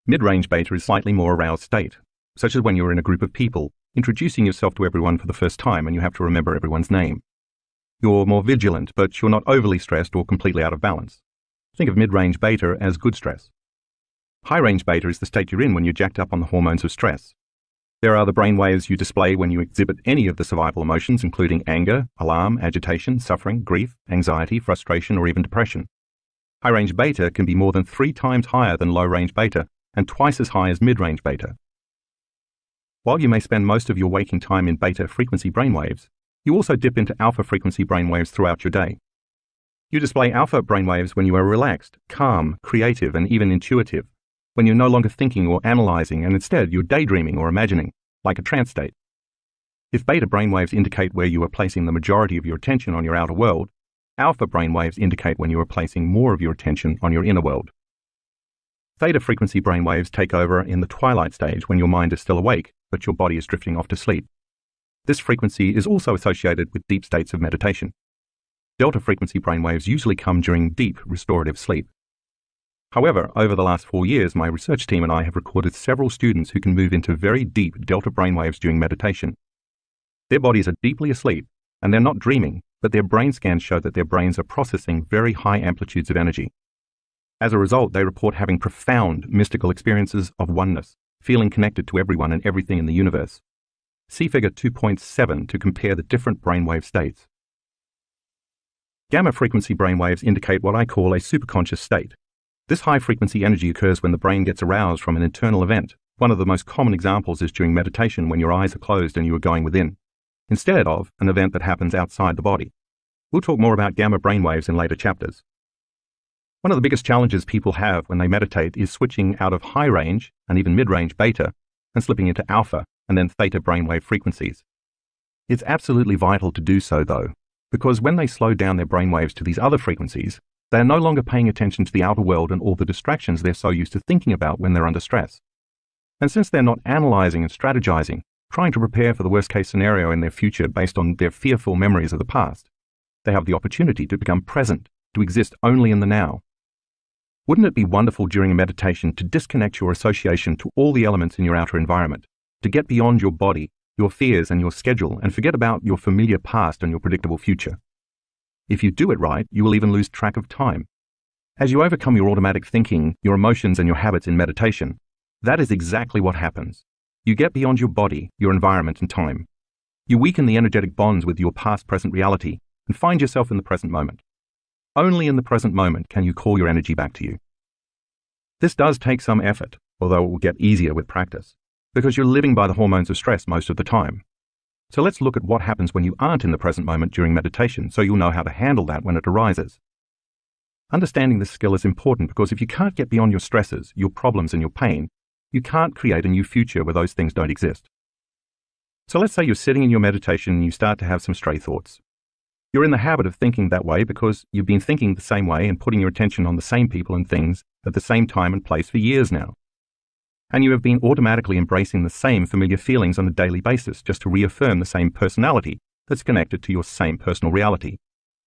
Mid-range beta is slightly more aroused state, such as when you're in a group of people, introducing yourself to everyone for the first time and you have to remember everyone's name. You're more vigilant, but you're not overly stressed or completely out of balance. Think of mid-range beta as good stress. High-range beta is the state you're in when you're jacked up on the hormones of stress. There are the brainwaves you display when you exhibit any of the survival emotions, including anger, alarm, agitation, suffering, grief, anxiety, frustration, or even depression. High-range beta can be more than 3 times higher than low-range beta and twice as high as mid-range beta. While you may spend most of your waking time in beta frequency brainwaves, you also dip into alpha frequency brainwaves throughout your day. You display alpha brainwaves when you are relaxed, calm, creative, and even intuitive, when you're no longer thinking or analyzing and instead you're daydreaming or imagining, like a trance state. If beta brainwaves indicate where you are placing the majority of your attention on your outer world, alpha brainwaves indicate when you are placing more of your attention on your inner world. Theta frequency brainwaves take over in the twilight stage when your mind is still awake, but your body is drifting off to sleep. This frequency is also associated with deep states of meditation. Delta frequency brainwaves usually come during deep restorative sleep. However, over the last 4 years, my research team and I have recorded several students who can move into very deep delta brainwaves during meditation. Their bodies are deeply asleep, and they're not dreaming, but their brain scans show that their brains are processing very high amplitudes of energy. As a result, they report having profound mystical experiences of oneness, feeling connected to everyone and everything in the universe. See figure 2.7 to compare the different brainwave states. Gamma frequency brainwaves indicate what I call a superconscious state. This high-frequency energy occurs when the brain gets aroused from an internal event. One of the most common examples is during meditation when your eyes are closed and you are going within, instead of an event that happens outside the body. We'll talk more about gamma brainwaves in later chapters. One of the biggest challenges people have when they meditate is switching out of high-range and even mid-range beta and slipping into alpha and then theta brainwave frequencies. It's absolutely vital to do so, though, because when they slow down their brainwaves to these other frequencies, they are no longer paying attention to the outer world and all the distractions they're so used to thinking about when they're under stress. And since they're not analyzing and strategizing, trying to prepare for the worst-case scenario in their future based on their fearful memories of the past, they have the opportunity to become present, to exist only in the now. Wouldn't it be wonderful during a meditation to disconnect your association to all the elements in your outer environment, to get beyond your body, your fears and your schedule, and forget about your familiar past and your predictable future? If you do it right, you will even lose track of time. As you overcome your automatic thinking, your emotions and your habits in meditation, that is exactly what happens. You get beyond your body, your environment and time. You weaken the energetic bonds with your past-present reality and find yourself in the present moment. Only in the present moment can you call your energy back to you. This does take some effort, although it will get easier with practice, because you're living by the hormones of stress most of the time. So let's look at what happens when you aren't in the present moment during meditation, so you'll know how to handle that when it arises. Understanding this skill is important because if you can't get beyond your stresses, your problems and your pain, you can't create a new future where those things don't exist. So let's say you're sitting in your meditation and you start to have some stray thoughts. You're in the habit of thinking that way because you've been thinking the same way and putting your attention on the same people and things at the same time and place for years now. And you have been automatically embracing the same familiar feelings on a daily basis just to reaffirm the same personality that's connected to your same personal reality,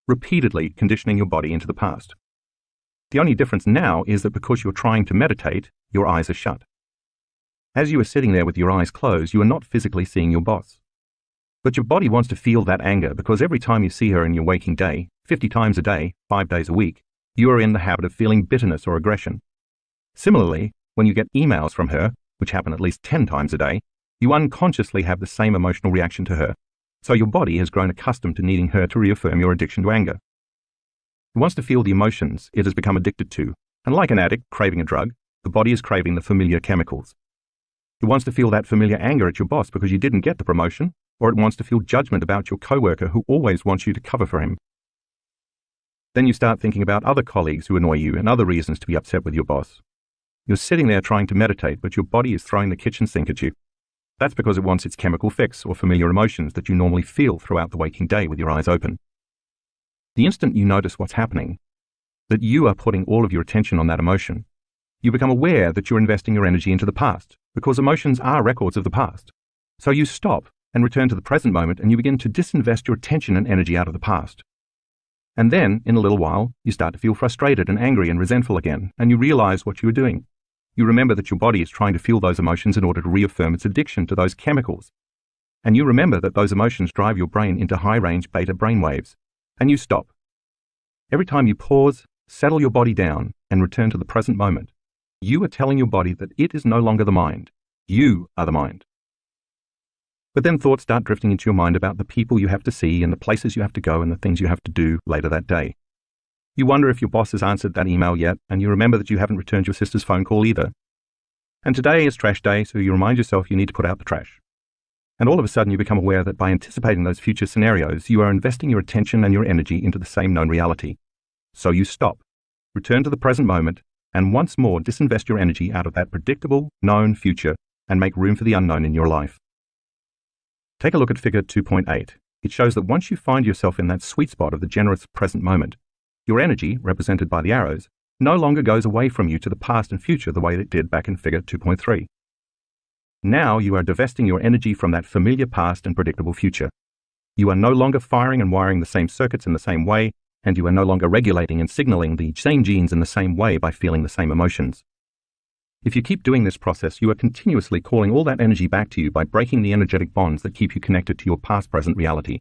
repeatedly conditioning your body into the past. The only difference now is that because you're trying to meditate, your eyes are shut. As you are sitting there with your eyes closed, you are not physically seeing your boss. But your body wants to feel that anger because every time you see her in your waking day, 50 times a day, 5 days a week, you are in the habit of feeling bitterness or aggression. Similarly, when you get emails from her, which happen at least 10 times a day, you unconsciously have the same emotional reaction to her. So your body has grown accustomed to needing her to reaffirm your addiction to anger. It wants to feel the emotions it has become addicted to, and like an addict craving a drug, the body is craving the familiar chemicals. It wants to feel that familiar anger at your boss because you didn't get the promotion, or it wants to feel judgment about your coworker who always wants you to cover for him. Then you start thinking about other colleagues who annoy you and other reasons to be upset with your boss. You're sitting there trying to meditate, but your body is throwing the kitchen sink at you. That's because it wants its chemical fix or familiar emotions that you normally feel throughout the waking day with your eyes open. The instant you notice what's happening, that you are putting all of your attention on that emotion, you become aware that you're investing your energy into the past, because emotions are records of the past. So you stop and return to the present moment, and you begin to disinvest your attention and energy out of the past. And then, in a little while, you start to feel frustrated and angry and resentful again, and you realize what you are doing. You remember that your body is trying to feel those emotions in order to reaffirm its addiction to those chemicals. And you remember that those emotions drive your brain into high-range beta brainwaves. And you stop. Every time you pause, settle your body down, and return to the present moment, you are telling your body that it is no longer the mind. You are the mind. But then thoughts start drifting into your mind about the people you have to see and the places you have to go and the things you have to do later that day. You wonder if your boss has answered that email yet, and you remember that you haven't returned your sister's phone call either. And today is trash day, so you remind yourself you need to put out the trash. And all of a sudden you become aware that by anticipating those future scenarios, you are investing your attention and your energy into the same known reality. So you stop, return to the present moment, and once more disinvest your energy out of that predictable, known future and make room for the unknown in your life. Take a look at figure 2.8. It shows that once you find yourself in that sweet spot of the generous present moment, your energy, represented by the arrows, no longer goes away from you to the past and future the way it did back in figure 2.3. Now you are divesting your energy from that familiar past and predictable future. You are no longer firing and wiring the same circuits in the same way, and you are no longer regulating and signaling the same genes in the same way by feeling the same emotions. If you keep doing this process, you are continuously calling all that energy back to you by breaking the energetic bonds that keep you connected to your past-present reality.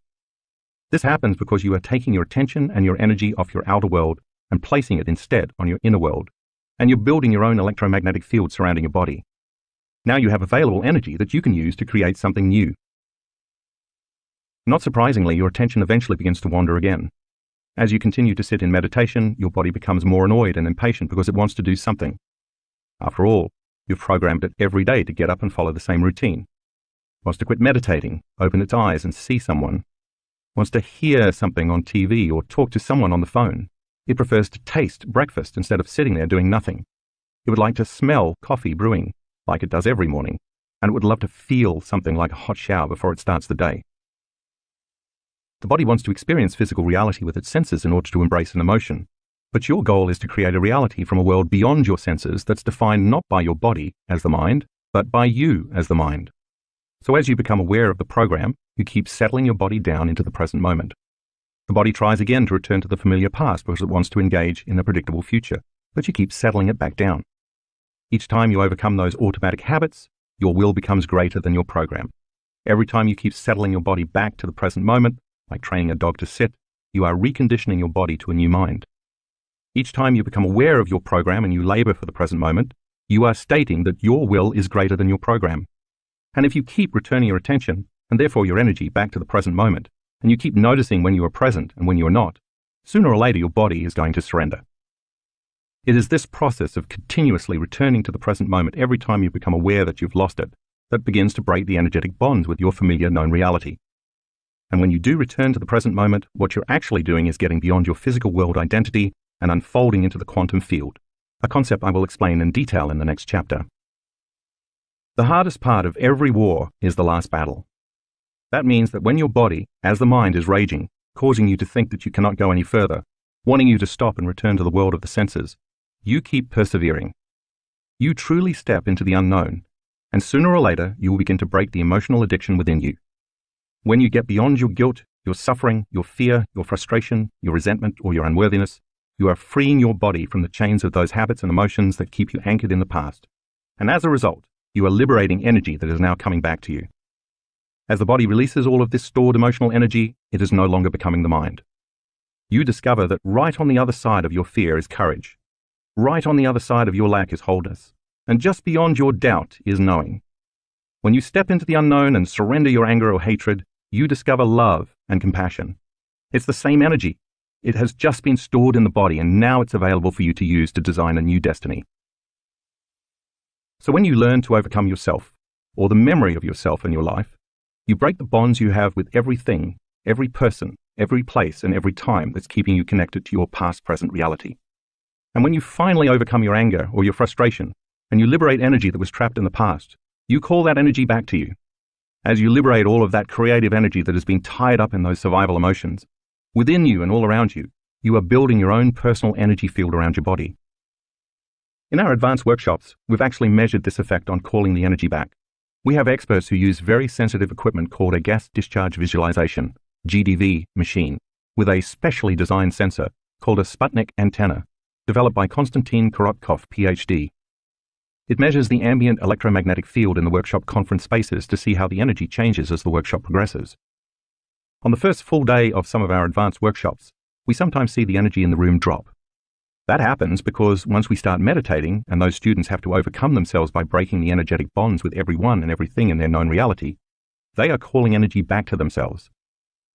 This happens because you are taking your attention and your energy off your outer world and placing it instead on your inner world, and you're building your own electromagnetic field surrounding your body. Now you have available energy that you can use to create something new. Not surprisingly, your attention eventually begins to wander again. As you continue to sit in meditation, your body becomes more annoyed and impatient because it wants to do something. After all, you've programmed it every day to get up and follow the same routine. It wants to quit meditating, open its eyes and see someone. It wants to hear something on TV or talk to someone on the phone. It prefers to taste breakfast instead of sitting there doing nothing. It would like to smell coffee brewing, like it does every morning, and it would love to feel something like a hot shower before it starts the day. The body wants to experience physical reality with its senses in order to embrace an emotion, but your goal is to create a reality from a world beyond your senses that's defined not by your body as the mind, but by you as the mind. So as you become aware of the program, you keep settling your body down into the present moment. The body tries again to return to the familiar past because it wants to engage in the predictable future, but you keep settling it back down. Each time you overcome those automatic habits, your will becomes greater than your program. Every time you keep settling your body back to the present moment, like training a dog to sit, you are reconditioning your body to a new mind. Each time you become aware of your program and you labor for the present moment, you are stating that your will is greater than your program. And if you keep returning your attention, and therefore your energy, back to the present moment, and you keep noticing when you are present and when you are not, sooner or later your body is going to surrender. It is this process of continuously returning to the present moment every time you become aware that you've lost it that begins to break the energetic bonds with your familiar known reality. And when you do return to the present moment, what you're actually doing is getting beyond your physical world identity and unfolding into the quantum field, a concept I will explain in detail in the next chapter. The hardest part of every war is the last battle. That means that when your body, as the mind, is raging, causing you to think that you cannot go any further, wanting you to stop and return to the world of the senses, you keep persevering. You truly step into the unknown, and sooner or later you will begin to break the emotional addiction within you. When you get beyond your guilt, your suffering, your fear, your frustration, your resentment, or your unworthiness, you are freeing your body from the chains of those habits and emotions that keep you anchored in the past. And as a result, you are liberating energy that is now coming back to you. As the body releases all of this stored emotional energy, it is no longer becoming the mind. You discover that right on the other side of your fear is courage. Right on the other side of your lack is wholeness. And just beyond your doubt is knowing. When you step into the unknown and surrender your anger or hatred, you discover love and compassion. It's the same energy. It has just been stored in the body, and now it's available for you to use to design a new destiny. So when you learn to overcome yourself, or the memory of yourself in your life, you break the bonds you have with everything, every person, every place, and every time that's keeping you connected to your past-present reality. And when you finally overcome your anger or your frustration, and you liberate energy that was trapped in the past, you call that energy back to you. As you liberate all of that creative energy that has been tied up in those survival emotions, within you and all around you, you are building your own personal energy field around your body. In our advanced workshops, we've actually measured this effect on calling the energy back. We have experts who use very sensitive equipment called a gas discharge visualization, GDV, machine, with a specially designed sensor called a Sputnik antenna, developed by Konstantin Korotkov, PhD. It measures the ambient electromagnetic field in the workshop conference spaces to see how the energy changes as the workshop progresses. On the first full day of some of our advanced workshops, we sometimes see the energy in the room drop. That happens because once we start meditating, and those students have to overcome themselves by breaking the energetic bonds with everyone and everything in their known reality, they are calling energy back to themselves.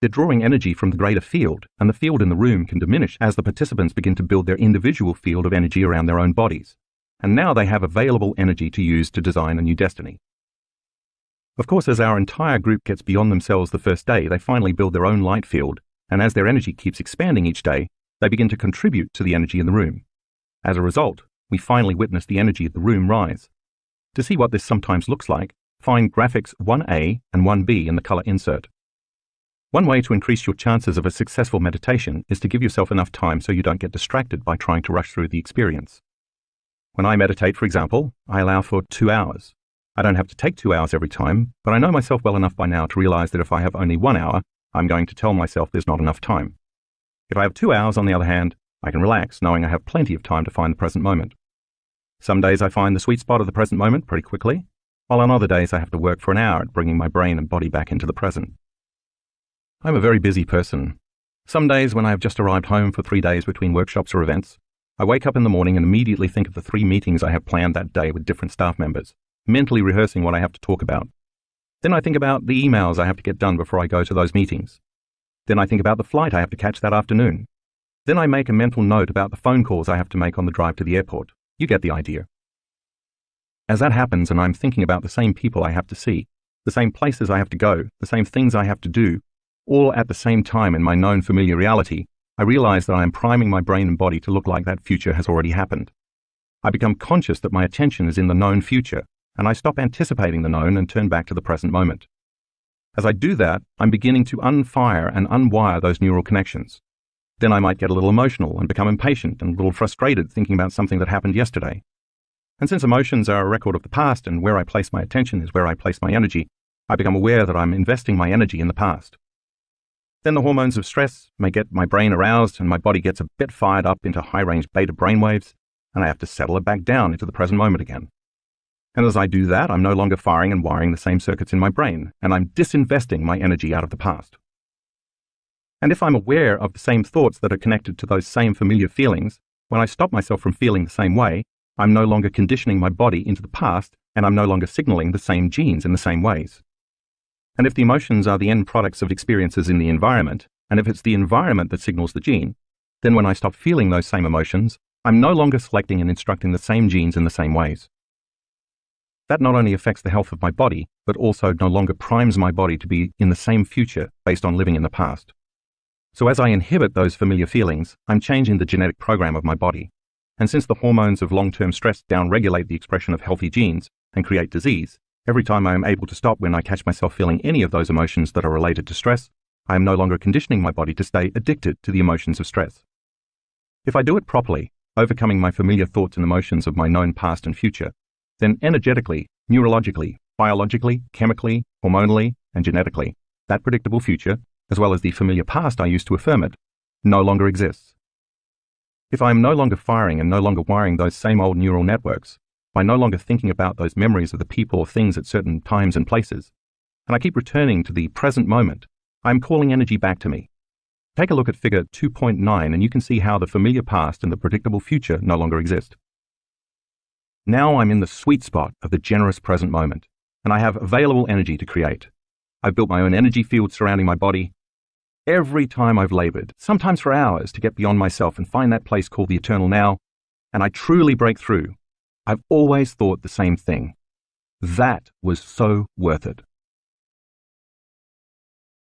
They're drawing energy from the greater field, and the field in the room can diminish as the participants begin to build their individual field of energy around their own bodies. And now they have available energy to use to design a new destiny. Of course, as our entire group gets beyond themselves the first day, they finally build their own light field, and as their energy keeps expanding each day, they begin to contribute to the energy in the room. As a result, we finally witness the energy of the room rise. To see what this sometimes looks like, find graphics 1A and 1B in the color insert. One way to increase your chances of a successful meditation is to give yourself enough time so you don't get distracted by trying to rush through the experience. When I meditate, for example, I allow for 2 hours. I don't have to take 2 hours every time, but I know myself well enough by now to realize that if I have only 1 hour, I'm going to tell myself there's not enough time. If I have 2 hours, on the other hand, I can relax knowing I have plenty of time to find the present moment. Some days I find the sweet spot of the present moment pretty quickly, while on other days I have to work for an hour at bringing my brain and body back into the present. I'm a very busy person. Some days when I have just arrived home for 3 days between workshops or events, I wake up in the morning and immediately think of the 3 meetings I have planned that day with different staff members, mentally rehearsing what I have to talk about. Then I think about the emails I have to get done before I go to those meetings. Then I think about the flight I have to catch that afternoon. Then I make a mental note about the phone calls I have to make on the drive to the airport. You get the idea. As that happens and I'm thinking about the same people I have to see, the same places I have to go, the same things I have to do, all at the same time in my known familiar reality, I realize that I am priming my brain and body to look like that future has already happened. I become conscious that my attention is in the known future, and I stop anticipating the known and turn back to the present moment. As I do that, I'm beginning to unfire and unwire those neural connections. Then I might get a little emotional and become impatient and a little frustrated thinking about something that happened yesterday. And since emotions are a record of the past and where I place my attention is where I place my energy, I become aware that I'm investing my energy in the past. Then the hormones of stress may get my brain aroused and my body gets a bit fired up into high-range beta brainwaves, and I have to settle it back down into the present moment again. And as I do that, I'm no longer firing and wiring the same circuits in my brain, and I'm disinvesting my energy out of the past. And if I'm aware of the same thoughts that are connected to those same familiar feelings, when I stop myself from feeling the same way, I'm no longer conditioning my body into the past, and I'm no longer signaling the same genes in the same ways. And if the emotions are the end products of experiences in the environment, and if it's the environment that signals the gene, then when I stop feeling those same emotions, I'm no longer selecting and instructing the same genes in the same ways. That not only affects the health of my body, but also no longer primes my body to be in the same future based on living in the past. So as I inhibit those familiar feelings, I'm changing the genetic program of my body. And since the hormones of long-term stress downregulate the expression of healthy genes and create disease, every time I am able to stop when I catch myself feeling any of those emotions that are related to stress, I am no longer conditioning my body to stay addicted to the emotions of stress. If I do it properly, overcoming my familiar thoughts and emotions of my known past and future, then energetically, neurologically, biologically, chemically, hormonally, and genetically, that predictable future, as well as the familiar past I used to affirm it, no longer exists. If I am no longer firing and no longer wiring those same old neural networks, by no longer thinking about those memories of the people or things at certain times and places, and I keep returning to the present moment, I am calling energy back to me. Take a look at figure 2.9 and you can see how the familiar past and the predictable future no longer exist. Now I'm in the sweet spot of the generous present moment, and I have available energy to create. I've built my own energy field surrounding my body. Every time I've labored, sometimes for hours, to get beyond myself and find that place called the eternal now, and I truly break through, I've always thought the same thing. That was so worth it.